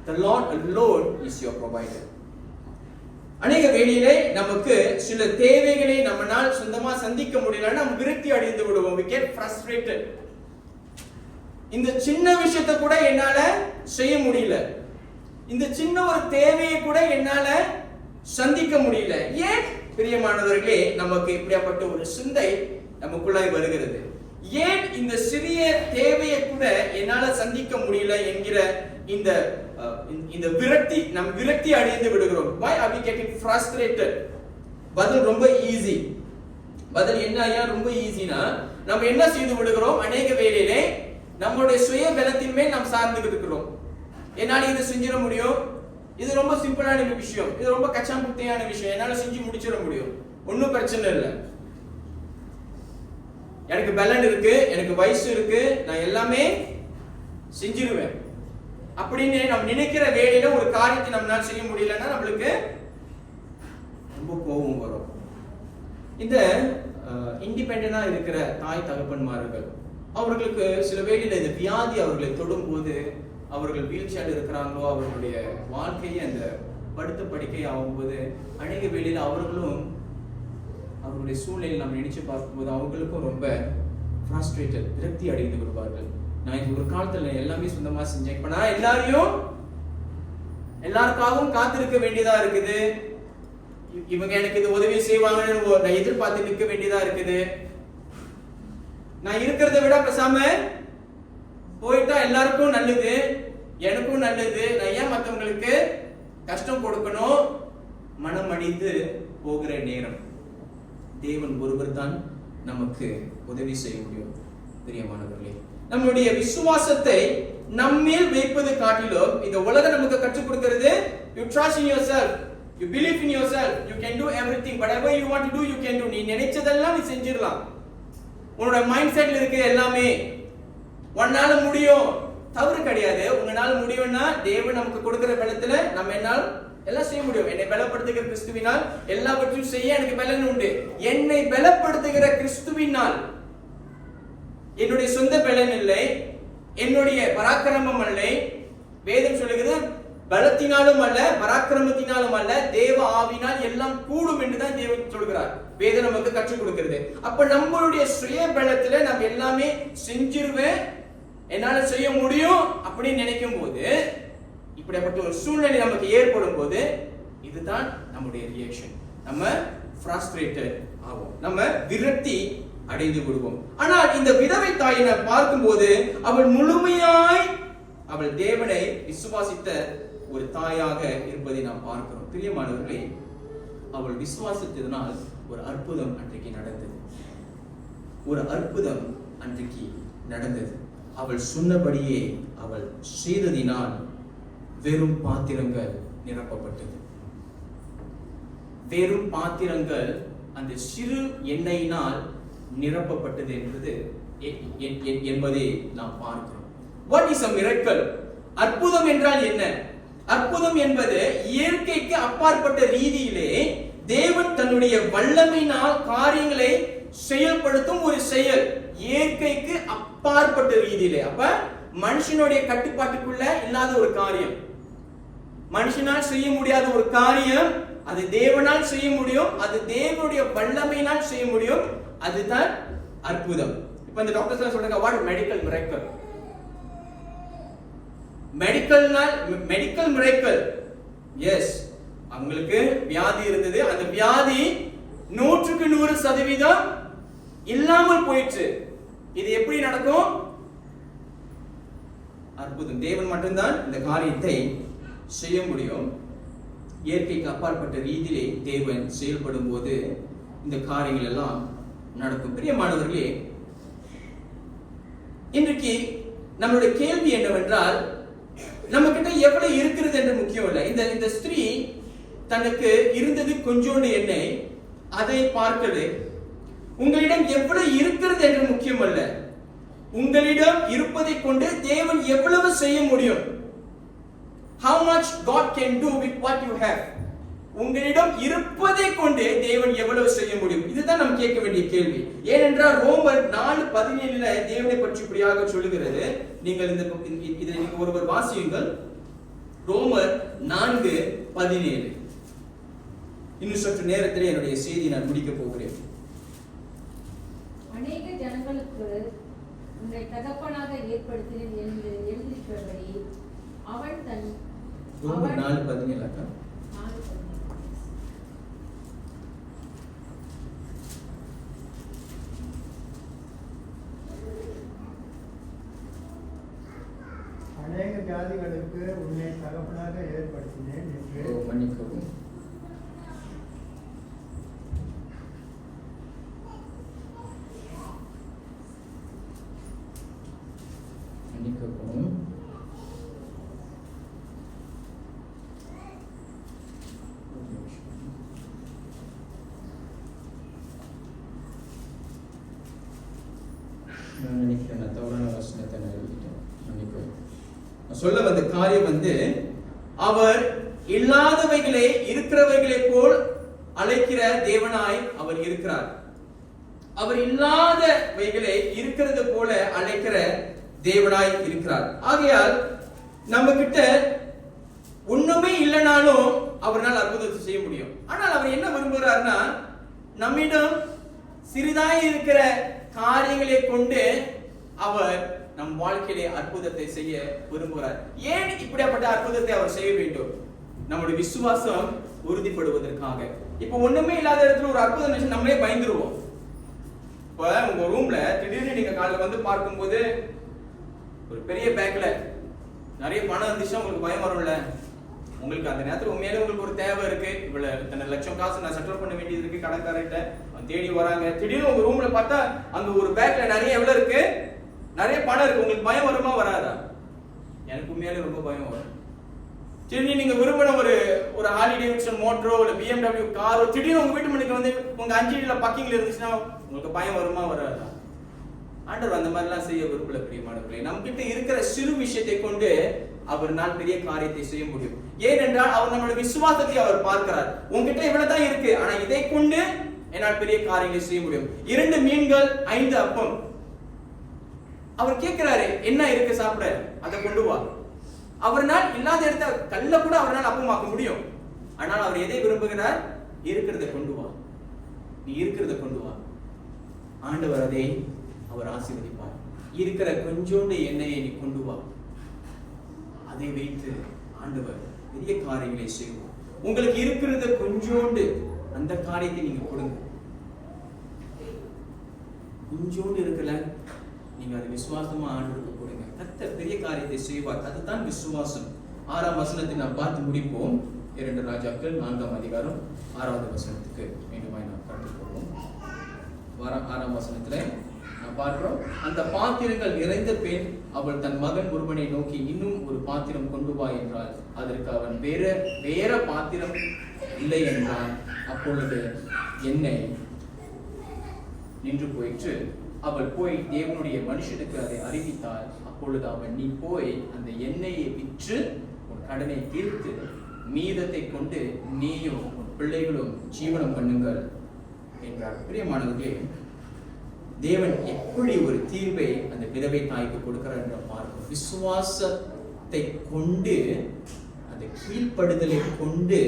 The Lord alone is your provider. அநேக வேளையிலே நமக்கு சில தேவைகளை நம்மால் சொந்தமா சந்திக்க முடியலன்னா நம்ம விரக்தி அடைந்து விடுவோம். We get frustrated. இந்த சின்ன விஷயத்தை கூட என்னால செய்ய முடியல, இந்த சின்ன ஒரு தேவையை கூட என்னால சந்திக்க முடியல. ஏன் பிரியமானவர்களே நமக்கு இப்படிப்பட்ட ஒரு சிந்தை நமக்குள்ளாய் வருகிறது? ஏன் இந்த சிறிய தேவையை கூட என்னால சந்திக்க முடியல என்கிற இந்த விரக்தி, நம் விரக்தி அடைந்து விடுகிறோம். Why are we getting frustrated? பதில் ரொம்ப ஈஸி. பதில் என்ன ஐயா? ரொம்ப ஈஸினா நம்ம என்ன செய்து விடுகிறோம்? அநேக வேளையிலே நம்மளுடைய சுய பலத்தின் மேல் நாம் சார்ந்து இருக்கிறோம். என்னால இதை செஞ்சிட முடியும், இது ரொம்ப சிம்பிளான விஷயம், இது ரொம்ப கச்சாம்புத்தியான விஷயம், என்னால செஞ்சு முடிச்சிட முடியும், ஒன்னும் பிரச்சனை இல்லை, எனக்கு பலன் இருக்கு, எனக்கு வயசு இருக்கு, நான் எல்லாமே செஞ்சிருவேன் அப்படின்னு நம்ம நினைக்கிற வேலையில ஒரு காரியத்தை நம்மளால செய்ய முடியலன்னா நம்மளுக்கு ரொம்ப கோபம் வரும். இந்த இண்டிபெண்டா இருக்கிற தாய் தகப்பன்மார்கள், அவர்களுக்கு சில வேளையில இந்த வியாதி அவர்களை தொடும் போது, அவர்கள் வீல் சேர் இருக்கிறாங்களோ, அவர்களுடைய வாழ்க்கையை அந்த படுத்த படுக்கை ஆகும்போது அநேக வேளையில அவர்களும் அவருடைய சூழ்நிலையில் நம்ம நினைச்சு பார்க்கும்போது அவங்களுக்கும் ரொம்ப ஃப்ரஸ்ட்ரேட்டட், விரக்தி அடைந்து விடுவார்கள். நான் இந்த ஒரு காலத்துல எல்லாமே சொந்தமா செஞ்சேன், இப்ப நான் எல்லாருக்காகவும் காத்திருக்க வேண்டியதா இருக்குது, இவங்க எனக்கு இது உதவி செய்வாங்கன்னு நான் எதிர்பார்த்து நிற்க வேண்டியதா இருக்குது, நான் இருக்கிறத விட பேசாம போயிட்டா எல்லாருக்கும் நல்லது, எனக்கும் நல்லது, நான் ஏன் மற்றவங்களுக்கு கஷ்டம் கொடுக்கணும், மனம் அடிந்து போகிற நேரம். தேவன் ஒருவர் தான் நமக்கு உதவி செய்ய முடியும். பிரியமானவர்களே, நம்முடைய விசுவாசத்தை நம்மேல் வைப்பது காட்டிலும் இந்த உலகம் நமக்கு கற்றுக் கொடுக்கிறது, you trust in yourself, you believe in yourself, you can do everything, whatever you want to do you can do. நீ நினைச்சதெல்லாம் நீ செஞ்சிடலாம், உன்னோட மைண்ட் செட்ல இருக்கு எல்லாமே, உன்னால முடியும். தவறு கிடையாது, உங்களால முடியும்னா தேவன் நமக்கு கொடுக்கிற பலத்துல நம்ம என்னால் எல்லாம் செய்ய முடியும். என்னை பலப்படுத்துகிற கிறிஸ்துவினால் எல்லாவற்றையும் செய்ய எனக்கு பலன் உண்டு. என்னை பலப்படுத்துகிற கிறிஸ்துவினால், என்னுடைய சொந்த பலன் இல்லை, என்னுடைய பராக்கிரமம் இல்லை. வேதம் சொல்லுகிறது பலத்தினாலும் அல்ல, பராக்கிரமத்தினாலும் அல்ல, தேவ ஆவினால் எல்லாம் கூடும் என்றுதான் தேவன் சொல்கிறார். வேதம் நமக்கு கற்றுக் கொடுக்கிறது. அப்ப நம்மளுடைய சுய பலத்துல நம்ம எல்லாமே செஞ்சிருவேன், என்னால செய்ய முடியும் அப்படின்னு நினைக்கும் போது, இப்படிப்பட்ட ஒரு சூழ்நிலை நமக்கு ஏற்படும் போது இதுதான் நம்முடைய ரியாக்ஷன். நம்ம ஃப்ரஸ்ட்ரேட்டட் ஆகும், நம்ம விரக்தி அடைந்து விடுவோம். ஆனால் இந்த விதவை தாயை நாம் பார்க்கும்போது அவள் முழுமையாய் அவள் தேவனை விசுவாசித்த ஒரு தாயாக இருப்பதை நாம் பார்க்கிறோம். பிரியமானவர்களே, அவள் விசுவாசித்ததனால் ஒரு அற்புதம் அன்றைக்கு நடந்தது. ஒரு அற்புதம் அன்றைக்கு நடந்தது. அவள் சொன்னபடியே அவள் செய்ததினால் வெறும் பாத்திரங்கள் நிரப்பப்பட்டது. வெறும் பாத்திரங்கள் அந்த சிறு எண்ணெயினால் நிரப்பப்பட்டது என்பதை நாம் பார்க்கிறோம். What is a miracle? அற்புதம் என்றால் என்ன? அற்புதம் என்பது இயற்கைக்கு அப்பாற்பட்ட ரீதியிலே தேவன் தன்னுடைய வல்லமையினால் காரியங்களை செயல்படுத்தும் ஒரு செயல். இயற்கைக்கு அப்பாற்பட்ட ரீதியிலே, அப்ப மனுஷனுடைய கட்டுப்பாட்டுக்குள்ள இல்லாத ஒரு காரியம், மனுஷனால் செய்ய முடியாத ஒரு காரியம், அது தேவனால் செய்ய முடியும், அது தேவனுடைய வல்லமையினால் செய்ய முடியும். அதுதான் அற்புதம். இப்ப இந்த டாக்டர்ஸ் எல்லாம் சொல்றாங்க, what medical miracle. Medical miracle, yes, அவங்களுக்கு வியாதி இருந்தது, அந்த வியாதி 100% இல்லாமல் போயிடுச்சு. இது எப்படி நடக்கும்? அற்புதம். தேவன் மட்டும்தான் இந்த காரியத்தை செய்ய முடியும். இயற்கைக்கு அப்பாற்பட்ட ரீதியிலே தேவன் செயல்படும் போது இந்த காரியங்கள் எல்லாம் நடக்கும். பிரியமானவர்களே, இன்றைக்கு நம்மளுடைய கேள்வி என்னவென்றால், நம்ம கிட்ட எவ்வளவு இருக்கிறது என்று முக்கியம் இல்லை. இந்த ஸ்திரீ தனக்கு இருந்தது கொஞ்சோண்டு எண்ணெய், அதை பார்க்கிறது. உங்களிடம் எவ்வளவு இருக்கிறது என்று முக்கியம் அல்ல, உங்களிடம் இருப்பதை கொண்டு தேவன் எவ்வளவு செய்ய முடியும். How much God can do with what you have. உங்களிடம் இருப்பதை கொண்டு தேவன் எவ்வளவு செய்ய முடியும், இதுதான் நாம் கேட்க வேண்டிய கேள்வி. ஏனென்றால் ரோமர் 4:17 தேவனை பற்றி இப்படியாக சொல்லுகிறது. நீங்கள் இதை நீங்க ஒருவர் வாசியுங்கள். ரோமர் 4:17. இன்னும் சற்று நேரத்தில் என்னுடைய செய்தி நான் முடிக்க போகிறேன். அநேக ஜனங்களுக்கு உன்னை தகப்பனாக ஏற்படுத்தினேன் என்று எழுதியிருக்கிறபடி அவன் தன் ரோமர் 4:17 அநேக ஜாதிகளுக்கு உன்னை தகப்பனாக ஏற்படுத்தினேன் என்று மன்னிக்கவும். சொல்ல வந்த காரியம் அவர் இல்லாதவைகளை இருக்கிறவைகளை போல் அழைக்கிற தேவனாய் அவர் இருக்கிறார். அவர் இல்லாதவைகளை இருக்கிறது போல அழைக்கிற தேவனாய் இருக்கிறார். ஆகையால் நம்ம கிட்ட ஒண்ணுமே இல்லைனாலும் அவரால் அற்புதத்தை செய்ய முடியும். ஆனால் அவர் என்ன விரும்புகிறார்னா, நம்மிடம் சிறிதாய் இருக்கிற காரியங்களை கொண்டு அவர் நம் வாழ்க்கையிலே அற்புதத்தை செய்ய விரும்புகிறார். ஏன் இப்படிப்பட்ட அற்புதத்தை அவர் செய்ய வேண்டும்? நம்முடைய விசுவாசம் உறுதிப்படுவதற்காக. இப்ப ஒண்ணுமே இல்லாத இடத்துல ஒரு அற்புதம் நினைச்சு நம்மளே பயந்துருவோம். இப்ப உங்க ரூம்ல திடீர்னு நீங்க காலையில வந்து பார்க்கும்போது ஒரு பெரிய பேங்க்ல நிறைய பணம் இருந்துச்சுன்னா உங்களுக்கு பயம் வரும்ல. உங்களுக்கு அந்த நேரத்துல உண்மையிலே உங்களுக்கு ஒரு தேவை இருக்கு, இவ்வளவு இத்தனை லட்சம் காசு நான் செட்டில் பண்ண வேண்டியது இருக்கு, கடைக்காரர்கிட்ட தேடி வராங்க. திடீர்னு உங்க ரூம்ல பார்த்தா அங்க ஒரு பேக்ல நிறைய எவ்வளவு இருக்கு, நிறைய பணம் இருக்கு. உங்களுக்கு பயம் வருமா வராதா? எனக்கு உண்மையிலே ரொம்ப பயம் வரும். திடீர்னு நீங்க விரும்பின ஒரு ஹார்லி டேவிட்சன் மோட்டரோ இல்ல BMW காரோ திடீர்னு உங்க வீட்டு மணிக்கு வந்து உங்க 5 அடியில பக்கிங்ல இருந்துச்சுன்னா உங்களுக்கு பயம் வருமா வராதா? ஆண்டவர் அந்த மாதிரி எல்லாம் செய்ய விரும்பல. பிரியமானவர்களே, நம்ம கிட்ட இருக்கிற சிறு விஷயத்தை கொண்டு அவர்னால் பெரிய காரியத்தை செய்ய முடியும். ஏனென்றால் அவர் நம்மளுடைய விசுவாசத்தை அவர் பார்க்கிறார். உங்ககிட்ட இவ்வளவுதான் இருக்கு, ஆனா இதை கொண்டு என்னால் பெரிய காரியங்களை செய்ய முடியும். 2 மீன்கள் 5 அப்பம். அவர் கேட்கிறாரு, என்ன இருக்கு சாப்பிட, அதை கொண்டு வா. அவரால் இல்லாத இடத்த கல்ல கூட அவரால் அப்பமாக்க முடியும். ஆனால் அவர் எதை விரும்புகிறார்? இருக்கிறத கொண்டு வா, நீ இருக்கிறத கொண்டு வா. ஆண்டவர் அதை அவர் ஆசீர்வதிப்பார். இருக்கிற கொஞ்சோண்டு எண்ணெயை நீ கொண்டு வா, அதை வைத்து ஆண்டவர் பெரிய காரியங்களை செய்வோம். உங்களுக்கு இருக்கிறத கொஞ்சோண்டு அந்த காரியத்தை நீங்க கொடுங்க. கொஞ்சோண்டு இருக்கல, நீங்க அது விசுவாசமா ஆண்டவருக்கு கொடுங்க. கர்த்தர் பெரிய காரியத்தை செய்வார். அதுதான் விசுவாசம். 6ஆம் வசனத்தை நாம் பார்த்து முடிப்போம். 2 ராஜாக்கள் 4ஆம் அதிகாரம் 6வது வசனத்துக்கு மீண்டுமாய் நாம் கடந்து போவோம். 6ஆம் வசனத்துல நாம் பார்க்கிறோம், அந்த பாத்திரங்கள் நிறைந்த பெண் அவள் தன் மகன் ஒருவனை நோக்கி, இன்னும் ஒரு பாத்திரம் கொண்டு வா என்றாள். அதற்கு அவன் வேற பாத்திரம் இல்லை என்றான். அப்பொழுது எண்ணெய் நின்று போயிற்று. அவள் போய் தேவனுடைய மனுஷனுக்கு அதை அறிவித்தாள். அப்பொழுது அவன், நீ போய் அந்த எண்ணெயை விற்று உன் கடனை தீர்த்து மீதத்தை கொண்டு நீயும் உன் பிள்ளைகளும் ஜீவனம் பண்ணுங்கள் என்றார். பிரியமானவர்களே, தேவன் எப்படி ஒரு தீர்வை அந்த விதவை தாய்க்கு கொடுக்கிறார் என்று பார்க்கும். விசுவாசத்தை கொண்டு, அந்த கீழ்ப்படுதலை கொண்டு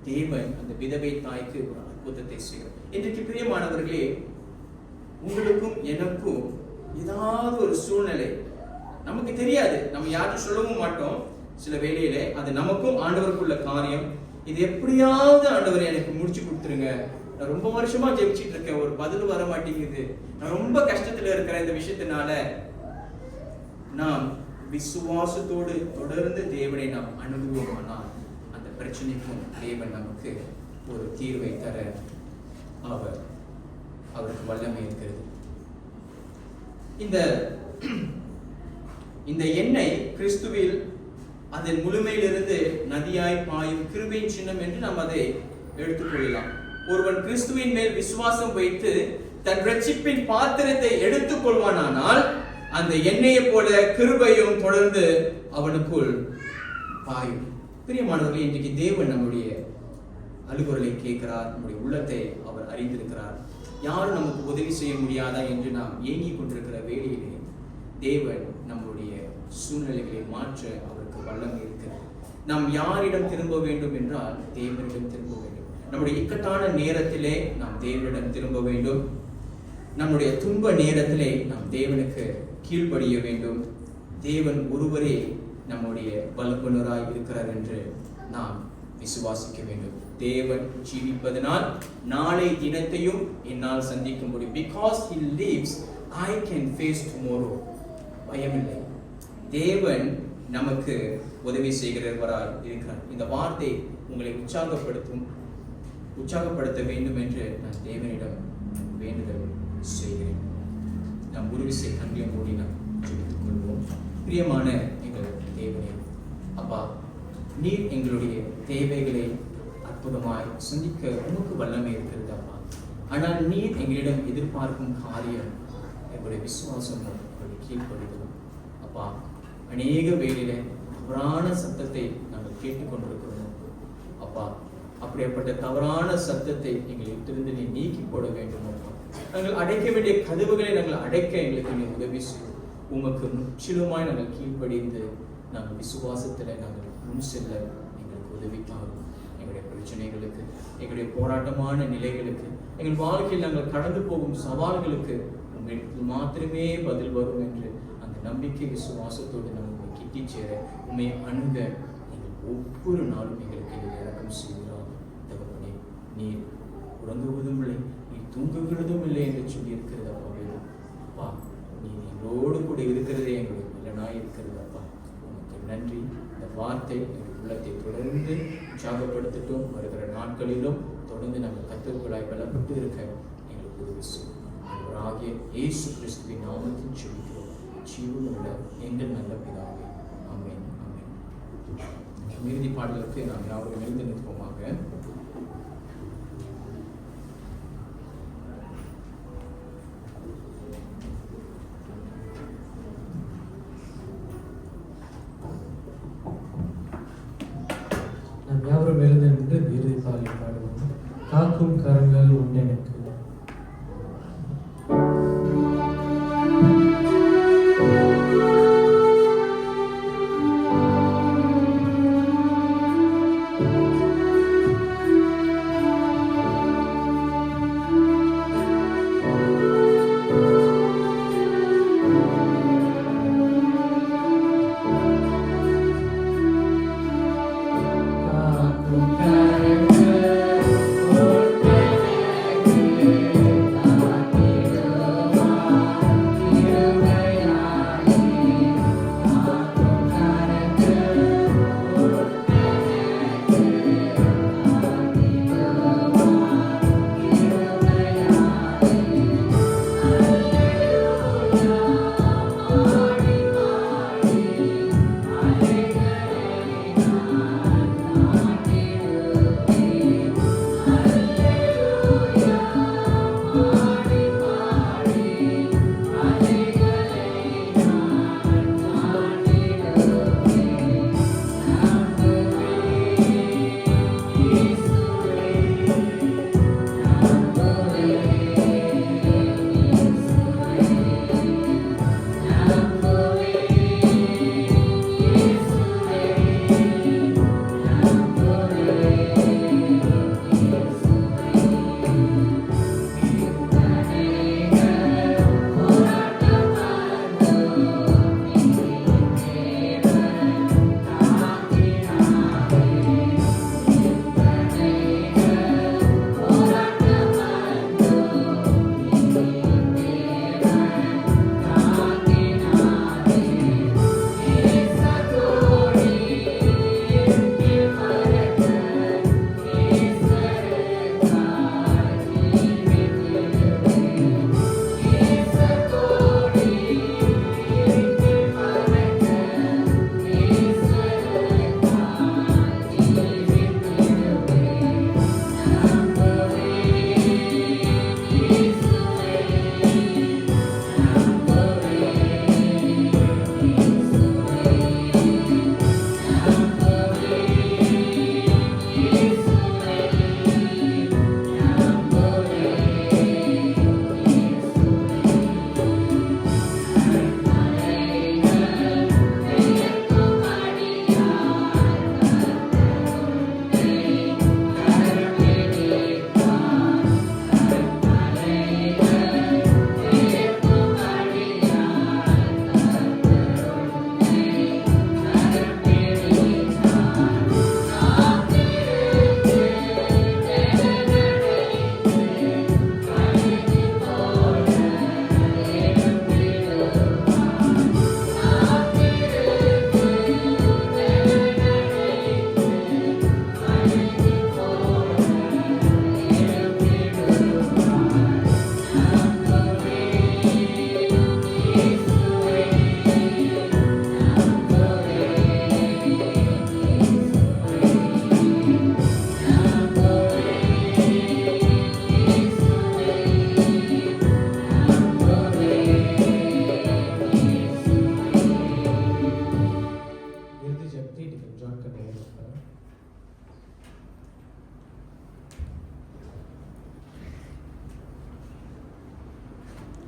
தேவன் அந்த விதவை தாய்க்கு ஒரு அற்புதத்தை செய்கிறார். இன்றைக்கு பிரியமானவர்களே, உங்களுக்கும் எனக்கும் ஏதாவது ஒரு சூழ்நிலை நமக்கு தெரியாது, நம்ம யாரும் சொல்லவும் மாட்டோம். சில வேளையிலே அது நமக்கும் ஆண்டவருக்குள்ள காரியம். இது எப்படியாவது ஆண்டவர் எனக்கு முடிச்சு கொடுத்துருங்க, நான் ரொம்ப வருஷமா ஜெபிச்சிட்டு இருக்கேன், ஒரு பதில் வர மாட்டேங்குது, நான் ரொம்ப கஷ்டத்துல இருக்கிறேன், இந்த விஷயத்தினால நாம் விசுவாசத்தோடு தொடர்ந்து தேவனை நாம் அணுகுவோமானால் அந்த பிரச்சனைக்கும் தேவன் நமக்கு ஒரு தீர்வை தர அவருக்கு வல்லமை இருக்கிறது. இந்த எண்ணெய் கிறிஸ்துவில் அதன் முழுமையிலிருந்து நதியாய் பாயும் கிருபையின் சின்னம் என்று நாம் அதை எடுத்துக்கொள்ளலாம். ஒருவன் கிறிஸ்துவின் மேல் விசுவாசம் வைத்து தன் ரட்சிப்பின் பாத்திரத்தை எடுத்துக் கொள்வானானால் அந்த எண்ணெயை போல கிருபையும் தொடர்ந்து அவனுக்குள் பாயும். பிரியமானவர்களே, இன்றைக்கு தேவன் நம்முடைய அலுவலை கேட்கிறார், நம்முடைய உள்ளத்தை அவர் அறிந்திருக்கிறார். யாரும் நமக்கு உதவி செய்ய முடியாதா என்று நாம் ஏங்கிக் கொண்டிருக்கிற வேளையிலே தேவன் நம்முடைய சூழ்நிலைகளை மாற்ற அவருக்கு வல்லமை இருக்கிறது. நாம் யாரிடம் திரும்ப வேண்டும் என்றால் தேவனிடம் திரும்ப வேண்டும். நம்முடைய இக்கட்டான நேரத்திலே நாம் தேவனிடம் திரும்ப வேண்டும். நம்முடைய துன்ப நேரத்திலே நாம் தேவனுக்கு கீழ்ப்படிய வேண்டும். தேவன் ஒருவரே நம்முடைய வல்லபுணராய் இருக்கிறார் என்று நாம் விசுவாசிக்க வேண்டும். தேவன் ஜீவிப்பதனால் நாளை தினத்தையும் என்னால் சந்திக்க முடியும். Because he lives, I can face tomorrow. பயமில்லை. தேவன் நமக்கு உதவி செய்கிறவராய் இருக்கிறார். இந்த வார்த்தை உங்களை உற்சாகப்படுத்த வேண்டும் என்று நான் தேவனிடம் வேண்டுதல் செய்கிறேன். நாம் உருவிசை கண்களை மூடி நாம் ஜெபித்துக் கொள்வோம். பிரியமான எங்கள் தேவனே, அப்பா, நீர் எங்களுடைய தேவைகளை அற்புதமாய் சந்திக்க உமக்கு வல்லமை இருக்கிறது அப்பா. ஆனால் நீர் எங்களிடம் எதிர்பார்க்கும் காரியம் எங்களுடைய விசுவாசமும் எங்களுடைய கீழ்ப்படுதலும் அப்பா. அநேக வேளையில தவறான சத்தத்தை நாங்கள் கேட்டுக்கொண்டிருக்கிறோம் அப்பா. அப்படிப்பட்ட தவறான சத்தத்தை எங்களிடத்திலிருந்து நீ நீக்கி போட வேண்டும் அப்பா. நாங்கள் அடைக்க வேண்டிய கதவுகளை நாங்கள் அடைக்க எங்களுக்கு நீ உதவி செய்யும். உமக்கு முற்றிலுமாய் நாங்கள் கீழ்ப்படிந்து நாங்கள் விசுவாசத்துல நாங்கள் முன் செல்ல எங்களுக்கு உதவிக்காகும். எங்களுடைய பிரச்சனைகளுக்கு, எங்களுடைய போராட்டமான நிலைகளுக்கு, எங்கள் வாழ்க்கையில் நாங்கள் கடந்து போகும் சவால்களுக்கு உங்களுக்கு மாத்திரமே பதில் வரும் என்று அந்த நம்பிக்கை விசுவாசத்தோடு நாங்கள் கிட்டி சேர உண்மை அணுக நீங்கள் ஒவ்வொரு நாளும் எங்களுக்கு இதை இறக்கம் செய்கிறார். தகப்பனே, நீர் உறங்குவதும் இல்லை, நீர் தூங்குகிறதும் இல்லை என்று சொல்லி இருக்கிறது அப்பா. அப்பா, நீ எங்களோடு கூட இருக்கிறதே எங்களுக்கு இல்லைனாய் இருக்கிறது அப்பா. உனக்கு நன்றி. இந்த வார்த்தை எங்கள் உள்ளத்தை தொடர்ந்து உற்சாகப்படுத்தட்டும். வருகிற நாட்களிலும் தொடர்ந்து நாங்கள் கர்த்தருக்குள்ளாய் பலப்பட்டு இருக்க எங்களுக்கு உதவி செய்யும். ஆகிய இயேசு கிறிஸ்துவின் நாமத்தில் ஜெபிக்கிறோம் ஜீவனுள்ள எங்கள் நல்ல பிதாவே, ஆமென், ஆமென். இறுதி பாடலுக்கு நாம் யாரும் எழுந்து நிற்போமாக. நாம் யாவரும் எழுந்து நின்று இறுதி பாடலை பாடுவோம். காக்கும் கரங்கள் உண்டு எனக்கு.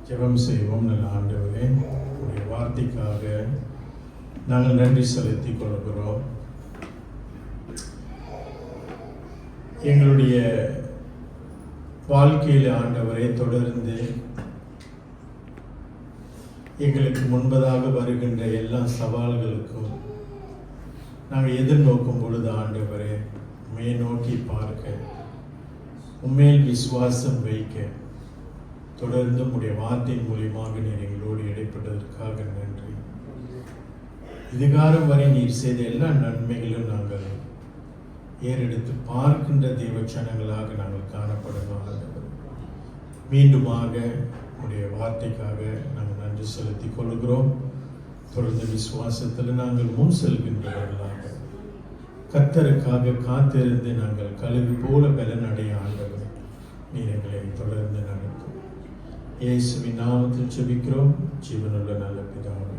ஜெபம் செய்வோம். நல்ல ஆண்டவரே, உடைய வார்த்தைக்காக நாங்கள் நன்றி செலுத்திக் கொள்கிறோம். எங்களுடைய வாழ்க்கையில் ஆண்டவரை தொடர்ந்து எங்களுக்கு முன்பதாக வருகின்ற எல்லா சவால்களுக்கும் நாங்கள் எதிர்நோக்கும் பொழுது ஆண்டவரே, உண்மையை நோக்கி பார்க்க, உண்மையில் விசுவாசம் வைக்க, தொடர்ந்து உடைய வார்த்தை மூலியமாக நீர் எங்களோடு இடைப்பட்டதற்காக நன்றி. இதுகாலம் வரை நீர் செய்த எல்லா நன்மைகளும் நாங்கள் ஏறெடுத்து பார்க்கின்ற தெய்வச்சனங்களாக நாங்கள் காணப்படணும் ஆண்டவர். மீண்டுமாக உடைய வார்த்தைக்காக நாங்கள் நன்றி செலுத்திக் கொள்கிறோம். தொடர்ந்து விசுவாசத்தில் நாங்கள் முன் செல்கின்றவர்களாக, கர்த்தருக்காக காத்திருந்து நாங்கள் கழுகு போல பலனடைய ஆண்டவர் நீர் எங்களை தொடர்ந்து நடத்தும். இயேசுவின் நாமத்தில் ஜெபிக்கிறோம் ஜீவனுள்ள நல்ல பிதாவே.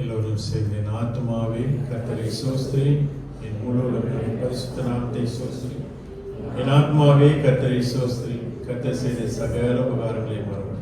எல்லோரும் சேர்ந்து என் ஆத்மாவே கர்த்தரை சோஸ்திரி, என் முழு பரிசுத்த நாமத்தை சோஸ்திரி. என் ஆத்மாவே கர்த்தரை சோஸ்திரி, கர்த்தர் செய்த சகல உபகாரங்களை மறந்து